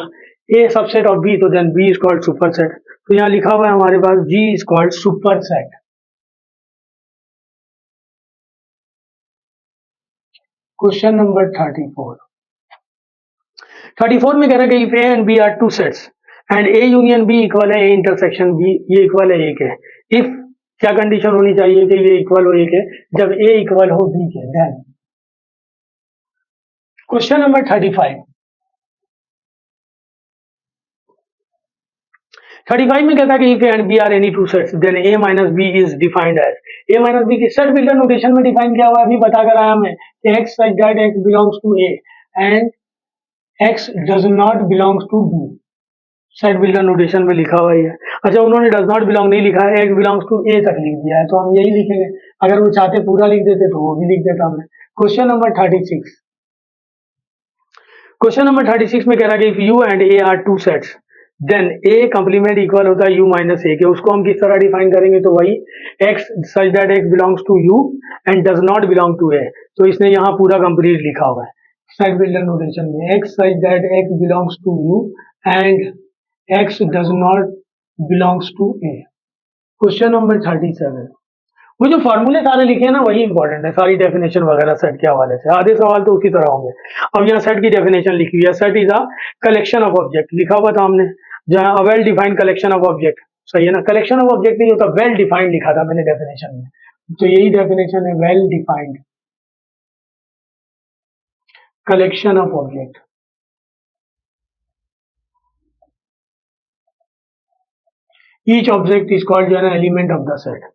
ए सबसेट ऑफ बी, तो then B is called super set. तो यहां लिखा हुआ है हमारे पास G is called super set. Question number 34 में कह रहा है कि if A and B are two sets and A union B equal है ए इंटरसेक्शन बी, ये इक्वल है ए के। इफ क्या कंडीशन होनी चाहिए कि ये इक्वल हो ए के, जब ए इक्वल हो बी के। देन क्वेश्चन नंबर 35 में कहता है कि if A and B are any two sets then A minus B is defined as, A minus B की सेट बिल्डर नोटेशन में डिफाइन किया हुआ है, अभी बता कर आया मैं कि x such that x belongs to A and x does not belongs to B. Set builder notation में लिखा हुआ है। अच्छा, उन्होंने डज नॉट बिलोंग नहीं लिखा है, एक्स बिलोंग्स टू ए तक लिख दिया है, तो हम यही लिखेंगे। अगर वो चाहते पूरा लिख देते तो वो भी लिख देता हमने। Question number 36। क्वेश्चन नंबर 36 में कह रहा है कि if U and A are two sets then A complement equal होता है यू माइनस ए के। उसको हम किस तरह डिफाइन करेंगे, तो वही x such that x belongs to U and does not belong to A, तो इसने यहाँ पूरा कंप्लीट लिखा हुआ है सेट बिल्डर नोटेशन में। X such that x belongs to U and x does not belongs to A. Question number 37। वो जो फॉर्मूले सारे लिखे हैं ना वही इंपॉर्टेंट है, सारी डेफिनेशन वगैरह सेट के हवाले से। आधे सवाल तो उसी तरह होंगे। अब यहाँ सेट की डेफिनेशन लिखी हुई है, set is a collection of object लिखा हुआ था हमने, जहाँ well defined collection of object. सही है ना, कलेक्शन ऑफ ऑब्जेक्ट नहीं होता, वेल डिफाइंड लिखा था मैंने डेफिनेशन में, तो यही डेफिनेशन है, well defined collection of object. Each object is called जो है ना एलिमेंट ऑफ द सेट।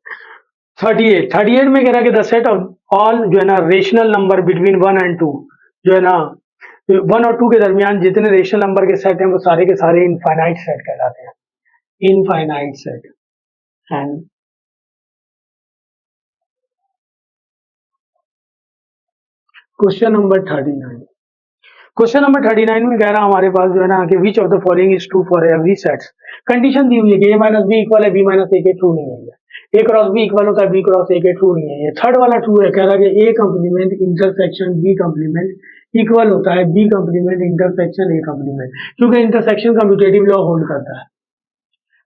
38 में कह रहा है कि द सेट ऑफ ऑल जो है ना रेशनल नंबर बिटवीन 1 and 2, जो है ना 1 और 2 के दरमियान जितने रेशनल नंबर के सेट हैं वो सारे के सारे इनफाइनाइट सेट कहलाते हैं, infinite set. And question number 39, question number 39 में कह रहा हमारे पास जो है ना कि which of the following is true for every sets. Condition दी हुई है कि a माइनस बी इक्वल है b माइनस ए के, ट्रू नहीं है, a क्रॉस बी इक्वल होता है b क्रॉस ए के, ट्रू नहीं है। ये थर्ड वाला ट्रू है, कह रहा है कि a complement intersection b complement equal होता है b complement intersection a complement, क्योंकि इंटरसेक्शन कम्यूटेटिव लॉ होल्ड करता है।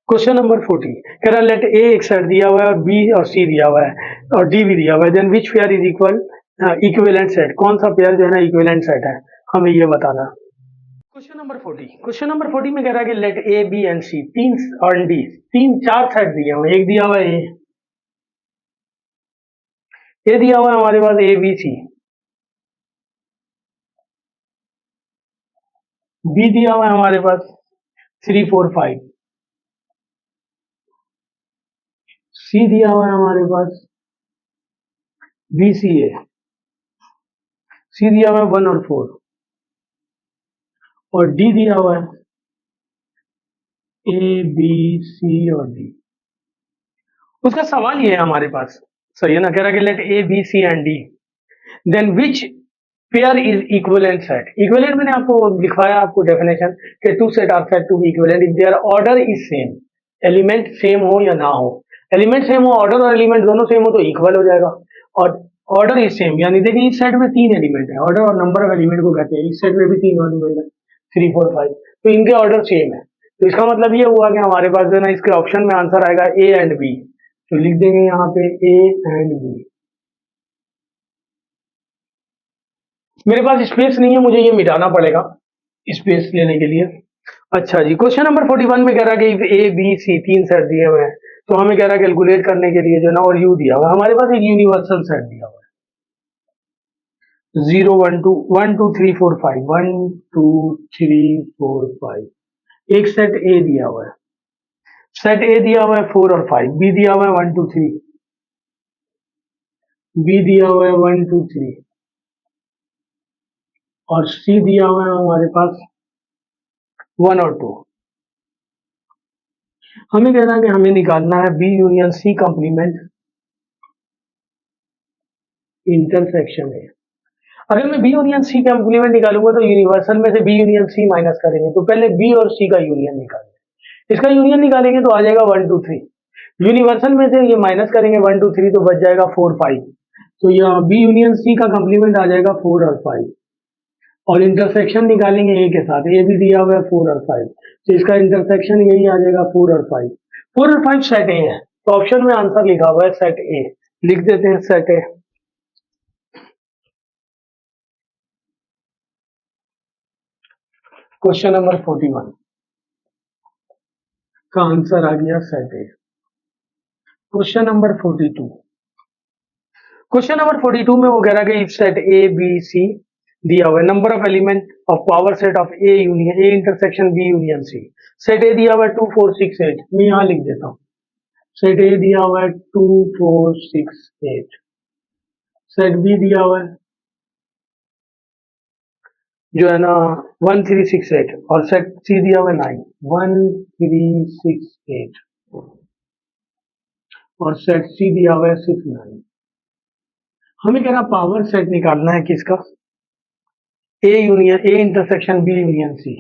क्वेश्चन नंबर 40 कह रहा है लेट a एक सेट दिया हुआ है और b और c दिया हुआ है और d भी दिया हुआ है, then which pair is equal equivalent set, कौन सा पेयर जो है ना इक्विवेलेंट सेट है, हमें ये बताना। क्वेश्चन नंबर 40, क्वेश्चन नंबर 40 में कह रहा है कि लेट ए बी एंड सी तीन और डी तीन चार सेट दिए हुए, एक दिया हुआ है ए दिया हुआ है हमारे पास ए बी सी, बी दिया हुआ है हमारे पास 3 4 5, सी दिया हुआ है हमारे पास बी सी ए, सी दिया हुआ है 1 और 4 और डी दिया हुआ है ए बी सी और डी। उसका सवाल ये है हमारे पास, सही है ना, कह रहा है कि let A B C and D then which pair is equivalent set. Equivalent मैंने आपको लिखवाया आपको डेफिनेशन कि two set are set to be equivalent if their order is same, element same हो या ना हो, एलिमेंट सेम हो, ऑर्डर और एलिमेंट दोनों सेम हो तो इक्वल हो जाएगा, और ऑर्डर इज सेम यानी देखिए इस सेट में 3 एलिमेंट है, ऑर्डर और नंबर ऑफ एलिमेंट को कहते हैं, इस सेट में भी 3 एलिमेंट है 3 4 5, तो इनके ऑर्डर सेम है, तो इसका मतलब ये हुआ कि हमारे पास जो है ना इसके ऑप्शन में आंसर आएगा ए एंड बी, तो लिख देंगे यहाँ पे ए एंड बी। मेरे पास स्पेस नहीं है, मुझे ये मिटाना पड़ेगा स्पेस लेने के लिए। अच्छा जी, क्वेश्चन नंबर 41 में कह रहा है कि ए बी सी तीन सेट दिए हुए हैं, तो हमें कह रहा है कैलकुलेट करने के लिए जो ना और यू दिया हुआ है, हमारे पास एक यूनिवर्सल सेट दिया हुआ है 0 1 2 1 2 3 4 5 1 2 3 4 5, एक सेट ए दिया हुआ है, सेट ए दिया हुआ है 4 और 5, बी दिया हुआ है 1 2 3, बी दिया हुआ है 1 2 3 और सी दिया हुआ है हमारे पास 1 और 2। हमें कहना है कि हमें निकालना है B union C complement intersection है। अगर मैं बी यूनियन सी कंप्लीमेंट निकालूंगा तो यूनिवर्सल में से बी यूनियन सी माइनस करेंगे, तो पहले बी और सी का यूनियन निकालेंगे, इसका यूनियन निकालेंगे तो आ जाएगा 1 2 3, यूनिवर्सल में से ये माइनस करेंगे 1 2 3 तो बच जाएगा 4 5, तो यह बी यूनियन सी का कंप्लीमेंट आ जाएगा 4 और 5, और इंटरसेक्शन निकालेंगे ए के साथ, ए भी दिया हुआ है 4 और 5, तो इसका इंटरसेक्शन यही आ जाएगा 4 और 5, 4 और 5 सेट ए है, तो ऑप्शन में आंसर लिखा हुआ है सेट ए, लिख देते हैं सेट ए। क्वेश्चन नंबर 41 का आंसर आ गया set A. Question number 42, question number 42 में वो कह रहा है कि if set A B C दिया हुआ है, number of element of power set of A union A intersection B union C, set A दिया हुआ है 2 4 6 8, मैं यहां लिख देता हूं, सेट ए दिया हुआ है 2 4 6 8, सेट बी दिया हुआ है जो है ना 1 3 6 8 और सेट सी दिया हुआ है 9 1 3 6 8 और सेट सी दिया हुआ है 6 9। हमें कह रहा पावर सेट निकालना है किसका, A union A intersection B union C,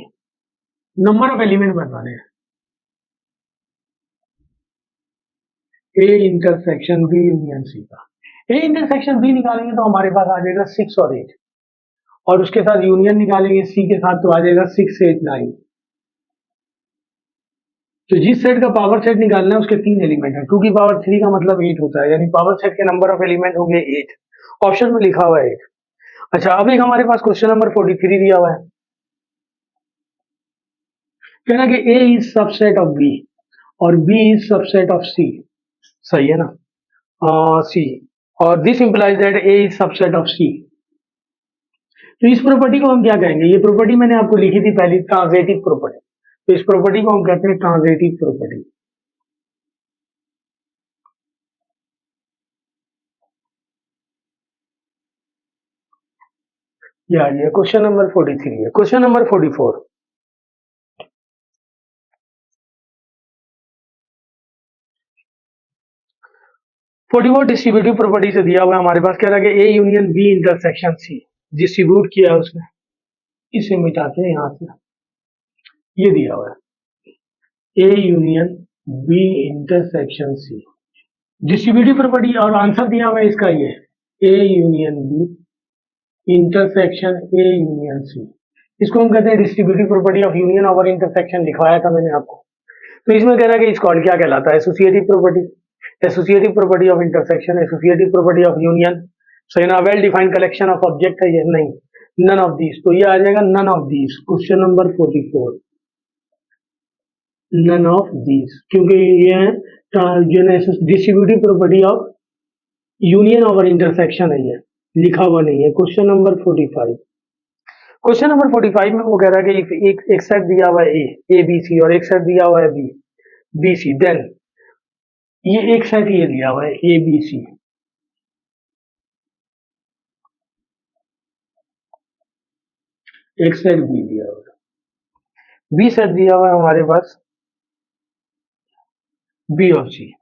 number of element बताने हैं, A intersection B union C का, ए इंटरसेक्शन बी निकालेंगे तो हमारे पास आ जाएगा 6 और 8, और उसके साथ यूनियन निकालेंगे सी के साथ तो आ जाएगा 6 8 9, तो जिस सेट का पावर सेट निकालना है उसके 3 एलिमेंट है, 2 की पावर 3 का मतलब 8 होता है, यानी पावर सेट के नंबर ऑफ एलिमेंट होंगे 8, ऑप्शन में लिखा हुआ है 8। अच्छा, अब एक हमारे पास क्वेश्चन नंबर 43 दिया हुआ है, कहना कि A is subset of B, और B is subset of C, सही है ना, सी, और this implies that A is subset of C. तो इस प्रॉपर्टी को हम क्या कहेंगे, ये प्रॉपर्टी मैंने आपको लिखी थी पहली, ट्रांजिटिव प्रॉपर्टी। तो इस प्रॉपर्टी को हम कहते हैं ट्रांजिटिव प्रॉपर्टी। ये क्वेश्चन नंबर 43 है। क्वेश्चन नंबर 44, 44 डिस्ट्रीब्यूटिव प्रॉपर्टी से दिया हुआ है हमारे पास, कह रहा है कि A union B intersection C, distribute किया है उसने, इसे मिटाते हैं यहां से, ये दिया हुआ है A union B intersection C, distributive property, और आंसर दिया हुआ है इसका ये A union B intersection A union C. इसको हम कहते हैं distributive property of union over intersection, लिखवाया था मैंने आपको। तो इसमें कह रहा है कि इसको क्या कहलाता है, associative property, associative property of intersection, associative property of union. So in well defined collection of object है ये, नहीं, नन ऑफ दीज, तो ये आ जाएगा none of these, question number 44, none of these, क्योंकि ये है distributive property of union over intersection है, ये लिखा हुआ नहीं है। क्वेश्चन नंबर 45, क्वेश्चन नंबर 45 में वो कह रहा है कि एक सेट दिया हुआ है ए बी सी, और एक सेट दिया हुआ है बी बी सी, देन ये एक सेट ये दिया हुआ है ए बी सी, एक सेट बी दिया हुआ है, बी सेट दिया हुआ है हमारे पास बी और सी।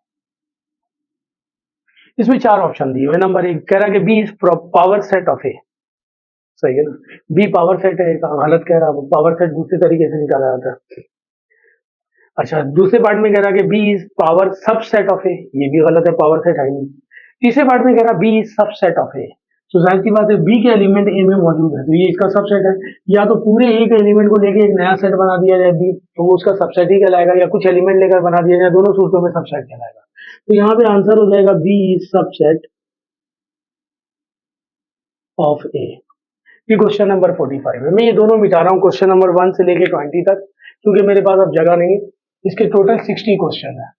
इसमें चार ऑप्शन दिए हुए। नंबर एक कह रहा है कि B is power set of A, सही है ना, बी पावर सेट है, गलत कह रहा है, पावर सेट दूसरे तरीके से निकाला जाता है। अच्छा, दूसरे पार्ट में कह रहा है कि B is power subset of A, ये भी गलत है, पावर सेट है नहीं। तीसरे पार्ट में कह रहा है B is subset of A, तो जाहिर सी बात है बी के एलिमेंट ए में मौजूद है, तो ये इसका सबसेट है। या तो पूरे ए के एलिमेंट को लेके एक नया सेट बना दिया जाए बी, तो वो उसका सबसेट ही कहलाएगा, या कुछ एलिमेंट लेकर बना दिया जाए, दोनों सूत्रों में सबसेट कहलाएगा। तो यहाँ पे आंसर हो जाएगा B is subset of A. ये क्वेश्चन नंबर 45 है। मैं ये दोनों मिटा रहा हूँ, क्वेश्चन नंबर 1 से लेके 20 तक, क्योंकि मेरे पास अब जगह नहीं है। इसके टोटल 60 क्वेश्चन है।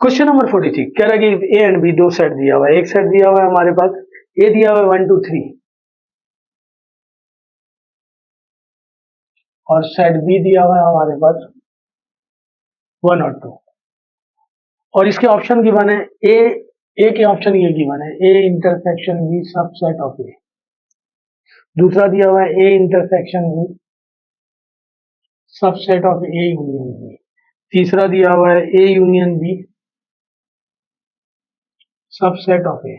क्वेश्चन नंबर 43 कह रहा है कि ए एंड बी दो सेट दिया हुआ है, एक सेट दिया हुआ है हमारे पास, ए दिया हुआ है 1 2 3, और सेट बी दिया हुआ है हमारे पास 1 और 2, और इसके ऑप्शन गिवन है ए के ऑप्शन ये गिवन है A intersection B subset of A, दूसरा दिया हुआ है A intersection B subset of A union B, तीसरा दिया हुआ है A union B subset of A,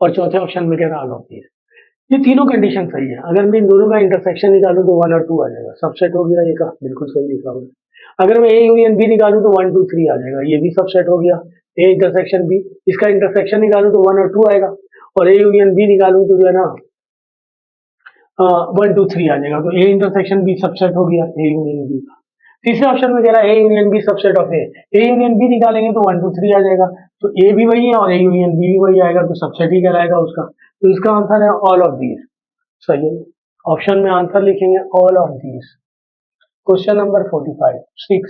और चौथे ऑप्शन में कह रहा ऑल ऑफ दीज। ये तीनों कंडीशन सही है। अगर मैं इन दोनों का इंटरसेक्शन निकालूं तो 1 और 2 आ जाएगा, सबसेट हो गया, ये का बिल्कुल सही लिखा हुआ है। अगर मैं ए यूनियन बी निकालूं तो 1 2 3 आ जाएगा, ये भी सबसेट हो गया। ए इंटरसेक्शन बी, इसका इंटरसेक्शन निकालूं तो 1 और 2 आएगा, और ए यूनियन बी निकालूं तो जो है ना 1 2 3 आ जाएगा, तो ए इंटरसेक्शन बी सबसेट हो गया ए यूनियन बी का। तीसरे ऑप्शन में कह रहा है A union B subset of A, A union B निकालेंगे तो 1 2 3 आ जाएगा, तो ए भी वही है और ए यूनियन बी भी वही आएगा, तो सबसेट ही कहलाएगा उसका। तो इसका आंसर है ऑल ऑफ दीज, सही है। ऑप्शन में आंसर लिखेंगे all of these. Question number 45 6,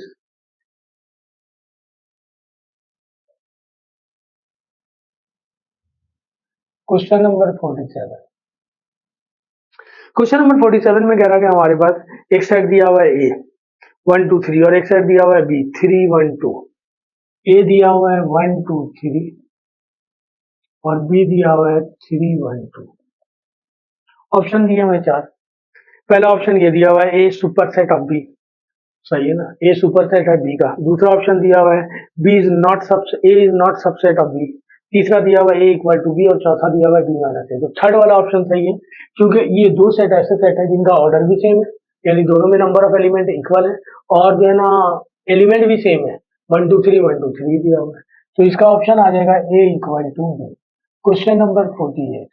question number 47, question number 47 में कह रहा है कि हमारे पास एक सेट दिया हुआ है ए 1 2 3, और एक सेट दिया हुआ है बी 3 1 2, ए दिया हुआ है 1 2 3 और बी दिया हुआ है 3 1 2। ऑप्शन दिए हुए चार। पहला ऑप्शन ये दिया हुआ है A super set of B, सही है ना, ए सुपर सेट है बी का। दूसरा ऑप्शन दिया हुआ है B is not A is not subset of B. तीसरा दिया हुआ है ए इक्वल टू बी, और चौथा दिया हुआ है बी माइनस ए। तो थर्ड वाला ऑप्शन सही है, क्योंकि ये दो सेट ऐसे सेट है जिनका ऑर्डर भी सेम है, यानी दोनों में नंबर ऑफ एलिमेंट इक्वल है, और जो है ना एलिमेंट भी सेम है, 1 2 3 1 2 3 दिया हुआ है। तो इसका ऑप्शन आ जाएगा A equal to B. Question number 48,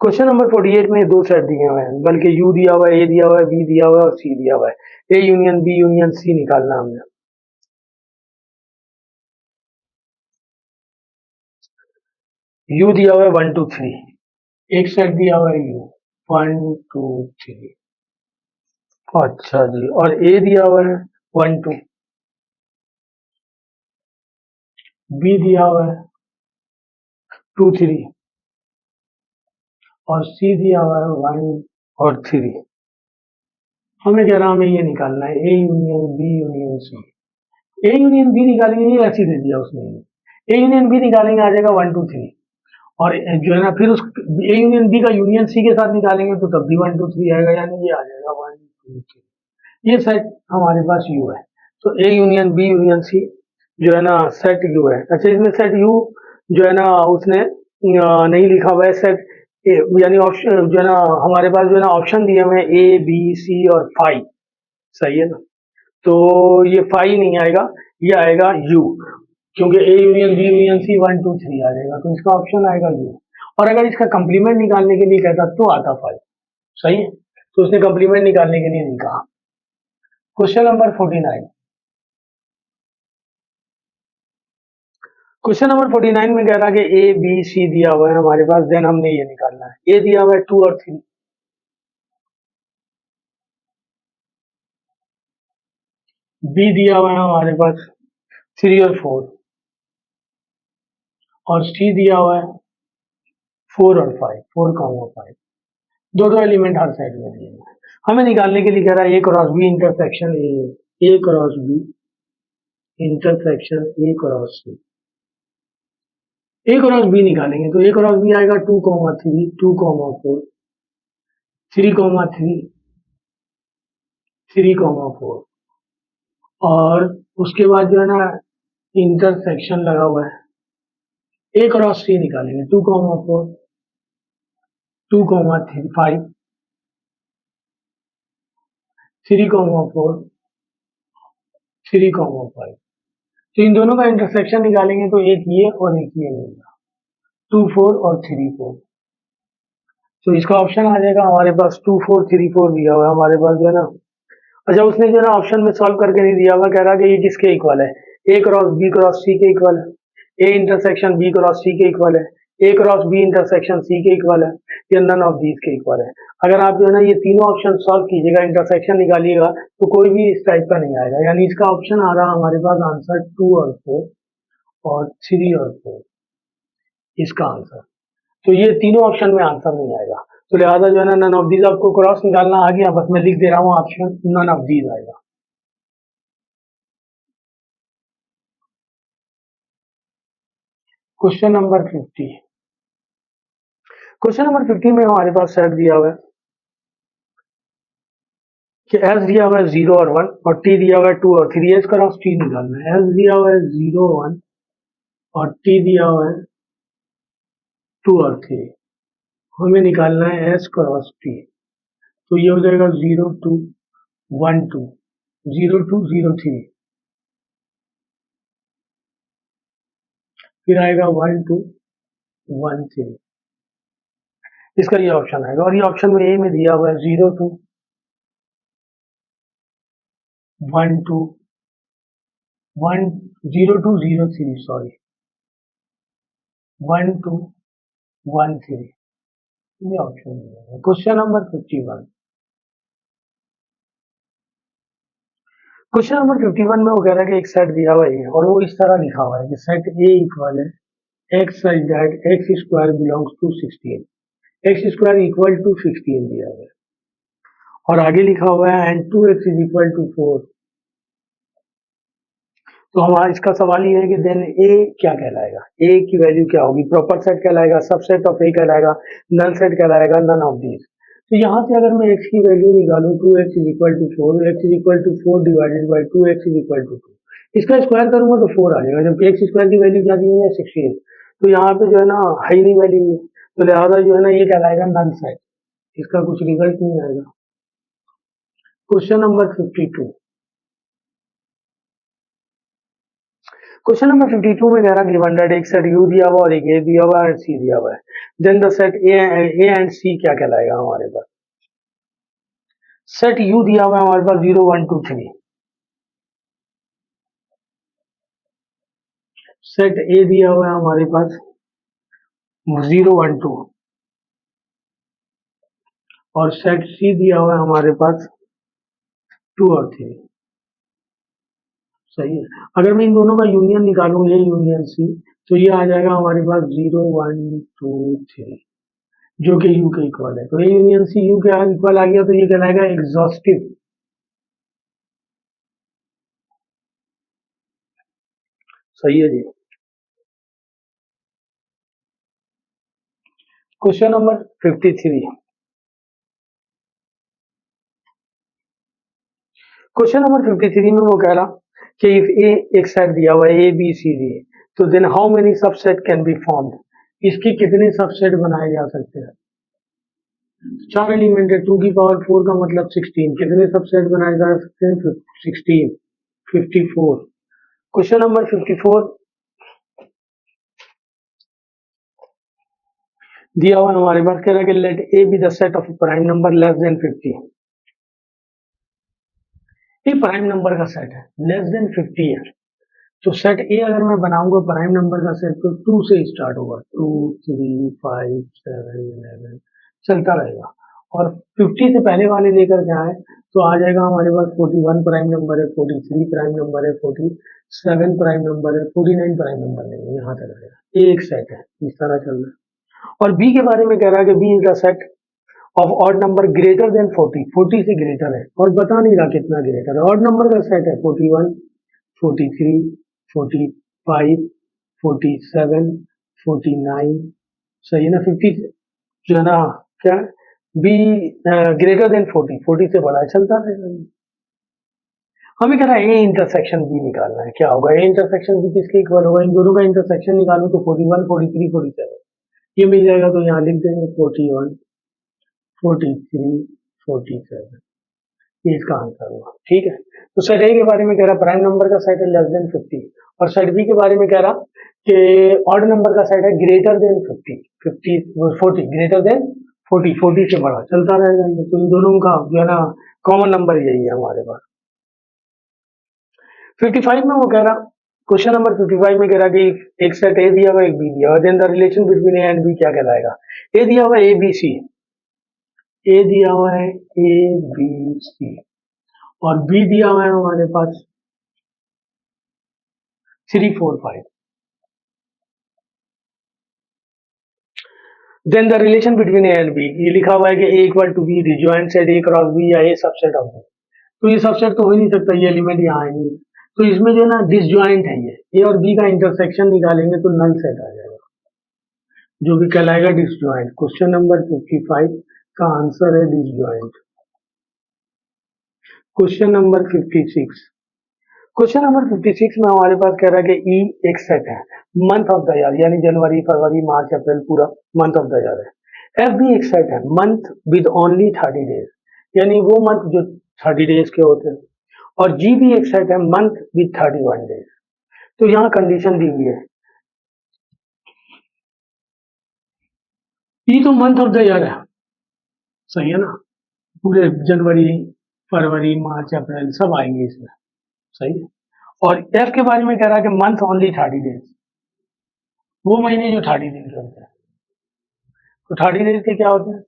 question number 48 में दो सेट दिए हुए हैं, बल्कि यू दिया हुआ है, ए दिया हुआ है, बी दिया हुआ है और सी दिया हुआ है। A union B union C निकालना हमने। यू दिया हुआ है 1 2 3, एक सेट दिया हुआ है यू 1 2 3, अच्छा जी, और ए दिया हुआ है 1 2, बी दिया हुआ है 2 3 और सी दिया हुआ है 1 और 3। हमें कह रहा हमें ये निकालना है A union B union C. A union B निकालेंगे, ये ऐसे दे दिया उसने। ए यूनियन बी निकालेंगे आ जाएगा 1 2 3, और जो है ना फिर उस ए यूनियन बी का यूनियन सी के साथ निकालेंगे तो तब भी 1 2 3 आएगा, यानी ये आ जाएगा 1 2 3। ये सेट हमारे पास यू है। तो A union B union C जो है ना सेट यू है। अच्छा, इसमें सेट यू जो है ना उसने नहीं लिखा हुआ है सेट, यानी ऑप्शन जो है ना हमारे पास जो है ना ऑप्शन दिए हुए हैं ए बी सी और फाइव, सही है ना। तो ये फाइव नहीं आएगा, ये आएगा यू, क्योंकि A union B union C 1 2 3 आ जाएगा, तो इसका ऑप्शन आएगा यू। और अगर इसका कंप्लीमेंट निकालने के लिए कहता तो आता फाइव, सही है। तो उसने कंप्लीमेंट निकालने के लिए नहीं कहा। Question number 49। क्वेश्चन नंबर 49 में कह रहा है कि ए बी सी दिया हुआ है हमारे पास, देन हमने ये निकालना है। ए दिया हुआ है 2 और 3, बी दिया हुआ है हमारे पास 3 और 4, और सी दिया हुआ है 4 और 5, 4 5। दो दो एलिमेंट हर साइड में दिए हुए हैं। हमें निकालने के लिए कह रहा है A cross B intersection A cross B intersection A cross C. A cross B निकालेंगे तो ए क्रॉस बी आएगा 2 3 2 4 3 3 3 4, और उसके बाद जो है ना इंटरसेक्शन लगा हुआ है। ए क्रॉस सी निकालेंगे 2 4 2 3 5 3 4 3 5। तो इन दोनों का इंटरसेक्शन निकालेंगे तो एक ये और एक ये मिलेगा, 2 4 और 3 4। तो इसका ऑप्शन आ जाएगा हमारे पास 2 4 3 4 दिया हुआ है हमारे पास जो है ना। अच्छा, उसने जो है ना ऑप्शन में सॉल्व करके नहीं दिया हुआ, कह रहा है कि ये किसके इक्वल है, ए क्रॉस बी क्रॉस सी के इक्वल है, ए इंटरसेक्शन बी क्रॉस सी के इक्वल है, ए क्रॉस बी इंटरसेक्शन सी के इक्वल है, या नन ऑफ दीज के इक्वल है। अगर आप जो है ना ये तीनों ऑप्शन सॉल्व कीजिएगा, इंटरसेक्शन निकालिएगा, तो कोई भी इस टाइप का नहीं आएगा, यानी इसका ऑप्शन आ रहा हमारे पास आंसर 2 और 4 और 3 और 4, इसका आंसर। तो ये तीनों ऑप्शन में आंसर नहीं आएगा, तो लिहाजा जो है ना नन ऑफ दीज आपको क्रॉस निकालना आ गया, बस मैं लिख दे रहा हूँ ऑप्शन नन ऑफ दीज आएगा। Question number 50। क्वेश्चन नंबर 50 में हमारे पास सेट दिया हुआ है कि एस दिया हुआ है 0 और 1 और टी दिया हुआ है 2 और 3। एस क्रॉस टी निकालना है। एस दिया हुआ है 0 1 और टी दिया हुआ है 2 और 3। हमें निकालना है एस क्रॉस टी। तो ये हो जाएगा 0 2 1 2 0 2 0 3, फिर आएगा 1 2 1 3। इसका ये ऑप्शन आएगा, और ये ऑप्शन में ए में दिया हुआ है 0 2 1 2 1 0 2 0 3, सॉरी 1 2 1 3, ये ऑप्शन है। Question number 51। क्वेश्चन नंबर 51 में वो कह रहा है कि एक सेट दिया हुआ है और वो इस तरह लिखा हुआ है कि सेट ए इक्वल है x such that x square belongs to 16, x square equal to 16 दिया हुआ है, और आगे लिखा हुआ है and 2x is equal to 4। तो हमारा इसका सवाल ये है कि देन ए क्या कहलाएगा, ए की वैल्यू क्या होगी, प्रॉपर सेट कहलाएगा, सबसेट ऑफ ए कहलाएगा, नल सेट कहलाएगा, नन ऑफ दीज। तो यहाँ से अगर मैं x की वैल्यू निकालूं 2x is equal to 4, x is equal to 4 divided by 2x is equal to 2, इसका स्क्वायर करूंगा तो 4 आ जाएगा, जबकि एक्स स्क्वायर की वैल्यू क्या दी है 16। तो यहाँ पे जो है ना हाई नहीं वैल्यू, तो लिहाजा जो है ना ये कहलाएगा नल सेट, इसका कुछ रिजल्ट नहीं आएगा। Question number 52। क्वेश्चन नंबर 52 में कह रहा गिवन दैट एक सेट यू दिया हुआ और एक ए दिया हुआ है सी दिया हुआ है, then the set A and C क्या कहलाएगा हमारे पास। सेट यू दिया हुआ है हमारे पास 0 1 2 3, सेट ए दिया हुआ है हमारे पास 0 1 2, और सेट सी दिया हुआ है हमारे पास 2 और 3। सही है। अगर मैं इन दोनों का यूनियन निकालूं, ये यूनियन सी, तो ये आ जाएगा हमारे पास 0 1 2 3, जो कि यू के इक्वल है। तो ये यूनियन सी यू के इक्वल आ गया, तो ये कहलाएगा एग्जॉस्टिव। सही है जी। Question number 53। क्वेश्चन नंबर 53 में वो कह रहा कि इफ ए एक सेट दिया हुआ है ए बी सी डी, तो then how many subset can be formed, इसके कितने सबसेट बनाए जा सकते हैं। चार एलिमेंट है, 2 की पावर 4 का मतलब 16, कितने सबसेट बनाए जा सकते हैं, 16, 54। क्वेश्चन नंबर 54 दिया हुआ हमारे पास, कह रहा है कि let A be the set of prime number less than 50। ये प्राइम नंबर का सेट है, लेस देन 50 है, तो सेट ए अगर मैं बनाऊंगा प्राइम नंबर का सेट, तो 2 से स्टार्ट होगा, 2 3 5 7 11 चलता रहेगा। और 50 से पहले वाले लेकर के आए तो आ जाएगा हमारे पास 41 प्राइम नंबर है, 43 प्राइम नंबर है, 47 प्राइम नंबर है, 49 प्राइम नंबर नहीं है, यहाँ तक आएगा। ये एक सेट है, इस तरह चल रहा है। और बी के बारे में कह रहा है कि B is the set of odd number greater than 40, 40 से ग्रेटर है, और बता नहीं रहा कितना ग्रेटर है। ऑड नंबर का सेट है 41, 43, 45, 47, 49, सही है ना। 50 जो है ना, क्या बी ग्रेटर देन 40, 40 से बड़ा है, चलता रहेगा। हमें कह रहा है ए इंटरसेक्शन बी निकालना है, क्या होगा, ए इंटरसेक्शन बी किसके इक्वल होगा, इन दोनों का इंटरसेक्शन निकालू तो 41, 43, 47 ये मिल जाएगा, तो यहाँ लिख देंगे 41, 43, 47, ये इसका आंसर होगा। ठीक है, तो सेट ए के बारे में कह रहा प्राइम नंबर का सेट है लेस देन 50, और सेट बी के बारे में कह रहा कि ऑड नंबर का सेट है ग्रेटर देन 50, 40 ग्रेटर देन 40, 40 से बड़ा, चलता रहेगा। तो इन दोनों का जो है ना कॉमन नंबर यही है हमारे पास। 55 में वो कह रहा, क्वेश्चन नंबर 55 में कह रहा कि एक सेट ए दिया हुआ एक बी दिया हुआ, then the relation between A and B क्या कहलाएगा। ए दिया हुआ ए बी सी, ए दिया हुआ है ए बी सी, और बी दिया हुआ है हमारे पास 3 4 5। Then the relation between A and B, ये लिखा हुआ है कि A equal to B disjoint set A cross B या ए सबसेट ऑफ बी, तो ये सबसेट तो हो ही नहीं सकता, ये एलिमेंट यहाँ आएंगे, तो इसमें जो है ना डिसजॉइंट है, ये और बी का इंटरसेक्शन निकालेंगे तो नल सेट आ जाएगा, जो भी कहलाएगा डिसजॉइंट। क्वेश्चन नंबर 55 का आंसर है disjoint. Question number 56, question number 56 में हमारे पास कह रहा है कि ई एक सेट है, मंथ ऑफ द ईयर, यानी जनवरी फरवरी मार्च अप्रैल पूरा मंथ ऑफ द ईयर है। एफ भी एक सेट है, मंथ विद ओनली 30 डेज, यानी वो मंथ जो 30 डेज के होते हैं। और जी भी एक सेट है, मंथ विद 31 डेज। तो यहाँ कंडीशन दी हुई है, ई तो मंथ ऑफ द ईयर है, सही है ना, पूरे जनवरी फरवरी मार्च अप्रैल सब आएंगे इसमें, सही है। और एफ के बारे में कह रहा है कि मंथ ओनली 30 डेज, वो महीने जो 30 दिन के होते हैं। तो 30 डेज के क्या होते हैं,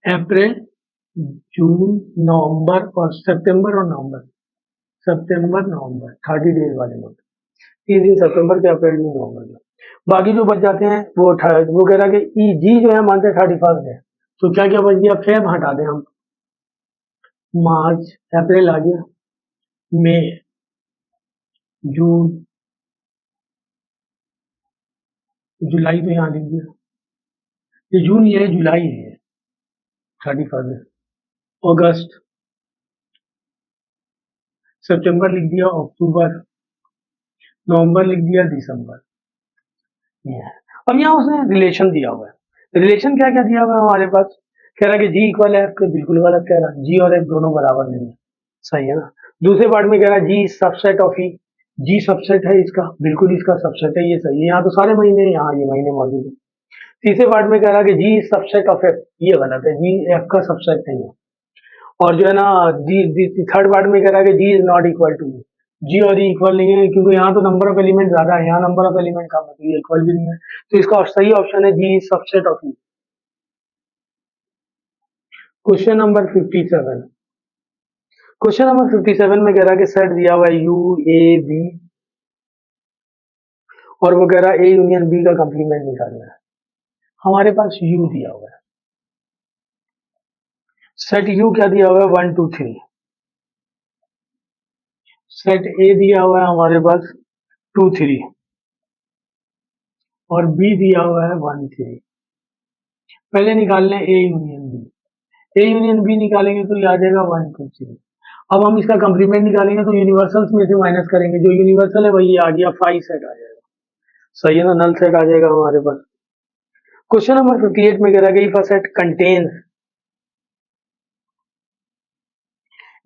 अप्रैल, जून, नवंबर और सितंबर और नवंबर, सितंबर नवंबर 30 डेज वाले मंथ, 30 दिन सितंबर के, अप्रैल में, नवंबर में। बाकी जो बच जाते हैं वो कह रहा है कि ई जी जो है मंथ है 31 है, तो क्या क्या बच गया, फेब हटा दें हम, मार्च अप्रैल आ गया, मई, जून, जुलाई तो यहाँ लिख दिया, ये जून ये है, जुलाई है 31 है, अगस्त, सितंबर लिख दिया, अक्टूबर, नवंबर लिख दिया, दिसंबर, ये है। अब यहाँ उसने रिलेशन दिया हुआ है, रिलेशन क्या क्या दिया हुआ है हमारे पास, कह रहा है कि जी इक्वल है एफ के, बिल्कुल गलत कह रहा है, जी और एफ दोनों बराबर नहीं है, सही है ना। दूसरे पार्ट में कह रहा है G subset of E, G subset है इसका, बिल्कुल इसका सबसेट है, ये सही है, यहाँ तो सारे महीने, यहाँ ये महीने मौजूद है। तीसरे पार्ट में कह रहा है कि जी सबसेट ऑफ एफ, ये गलत है, जी एफ का सबसेट नहीं है। और जो है ना जी थर्ड पार्ट में कह रहा है कि जी इज नॉट इक्वल टू, जी और ई इक्वल नहीं है, क्योंकि यहाँ तो नंबर ऑफ एलिमेंट ज्यादा है, यहाँ नंबर ऑफ एलिमेंट कम है, तो ये इक्वल भी नहीं है। तो इसका सही ऑप्शन है G subset of E. Question number 57। Question number 57 में कह रहा है कि सेट दिया हुआ है यू ए बी और वो कह रहा है ए यूनियन बी का कंप्लीमेंट निकालना है। हमारे पास यू दिया हुआ है, सेट यू क्या दिया हुआ है 1 2 3, सेट ए दिया हुआ है हमारे पास 2 3 और बी दिया हुआ है 1 3। पहले निकालने A union B, A union B निकालेंगे तो ये आ जाएगा 1 2 3। अब हम इसका कंप्लीमेंट निकालेंगे तो यूनिवर्सल्स में से माइनस करेंगे, जो यूनिवर्सल है वही आ गया 5 सेट आ जाएगा, सही है ना, नल सेट आ जाएगा हमारे पास। क्वेश्चन नंबर 58 में कह रहा है if a set contains,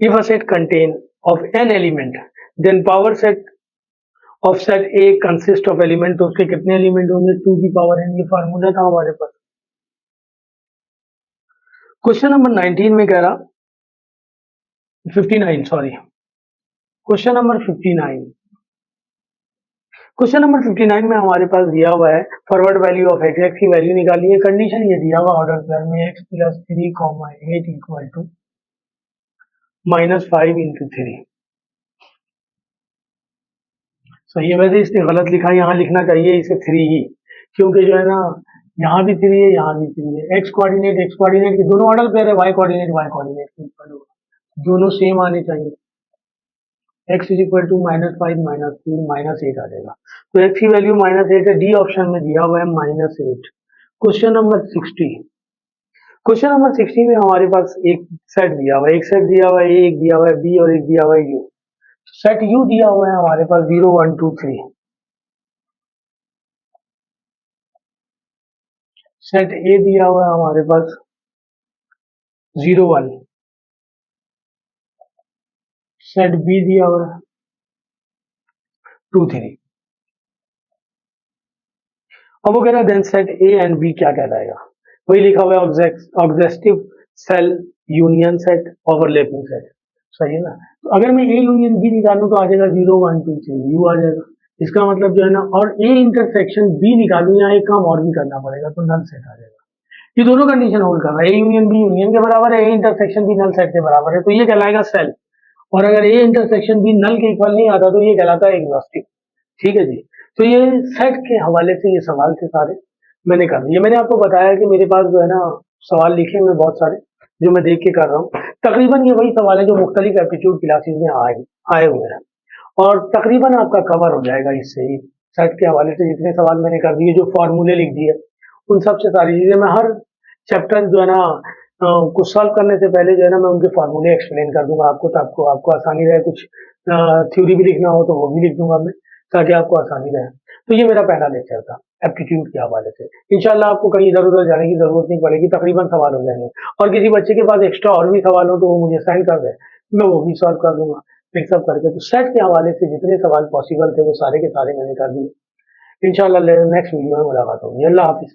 if a set contain of n element then power set of set A consist of element, तो उसके कितने एलिमेंट होंगे 2 की पावर n, ये फार्मूला था हमारे पास। क्वेश्चन नंबर 19 में कह रहा 59 sorry, question number 59, question number 59 में हमारे पास दिया हुआ है forward value of x, x की वैल्यू निकालिए, कंडीशन ये दिया हुआ ऑर्डर पेयर में x plus 3 comma 8 equal to -5 into 3। सही है, वैसे इसने गलत लिखा है, यहाँ लिखना चाहिए इसे 3 ही, क्योंकि जो है ना यहाँ भी 3 है यहाँ भी 3 है, एक्स कोऑर्डिनेट के दोनों ऑर्डर पेयर है, वाई कोऑर्डिनेट के इक्वल होगा, दोनों सेम आने चाहिए। x इज इक्वल टू -5 -3 -8 आ जाएगा, तो x की वैल्यू -8 है, डी ऑप्शन में दिया हुआ है -8। क्वेश्चन नंबर 60, क्वेश्चन नंबर 60 में हमारे पास एक सेट दिया हुआ है, एक सेट दिया हुआ है ए, एक दिया हुआ है बी और एक दिया हुआ है यू। सेट यू दिया हुआ है हमारे पास 0 1 2 3, सेट ए दिया हुआ है हमारे पास 0 1, सेट बी दिया हुआ है 2 3। अब वो कह रहा है then set A and B क्या कहलाएगा, वही लिखा हुआ है objective cell union set overlapping set, सही है ना। तो अगर मैं ए यूनियन बी निकालूं तो आ जाएगा 0 1 2 3 यू आ जाएगा, इसका मतलब जो है ना, और ए इंटरसेक्शन बी निकालूं, यहाँ एक काम और भी करना पड़ेगा तो नल सेट आ जाएगा। ये दोनों कंडीशन होल्ड कर रहा है, ए यूनियन बी यूनियन के बराबर है, A intersection B null set के बराबर है, तो ये कहलाएगा सेल। और अगर ए इंटरसेक्शन बी नल के इक्वल नहीं आता तो ये कहलाता है एग्नोस्टिक। ठीक है जी, तो ये सेट के हवाले से ये सवाल थे सारे, मैंने कर दिए। मैंने आपको बताया कि मेरे पास जो है ना सवाल लिखे हुए बहुत सारे, जो मैं देख के कर रहा हूँ। तकरीबन ये वही सवाल है जो मुख्तलिफ एप्टीट्यूड क्लासेस में आए हुए हैं, और तकरीबन आपका कवर हो जाएगा इससे ही। सेट के हवाले से जितने सवाल मैंने कर दिए, जो फॉर्मूले लिख दिए, उन सबसे सारी चीजें मैं हर चैप्टर जो है ना कुछ सॉल्व करने से पहले जो है ना मैं उनके फॉर्मूले एक्सप्लेन कर दूंगा आपको, तो आपको आसानी रहे। कुछ थ्योरी भी लिखना हो तो वो भी लिख दूंगा मैं, ताकि आपको आसानी रहे। तो ये मेरा पहला लेक्चर था एप्टीट्यूड के हवाले से। इंशाल्लाह आपको कहीं इधर उधर जाने की जरूरत नहीं पड़ेगी, तकरीबन सवाल हो जाएंगे। और किसी बच्चे के पास एक्स्ट्रा और भी सवाल हो तो वो मुझे सेंड कर दे, मैं वो भी सॉल्व कर दूंगा मिक्सअप करके। तो सेट के हवाले से जितने सवाल पॉसिबल थे वो सारे के सारे मैंने कर दिए। इंशाल्लाह नेक्स्ट वीडियो में मुलाकात होगी। अल्लाह हाफिज।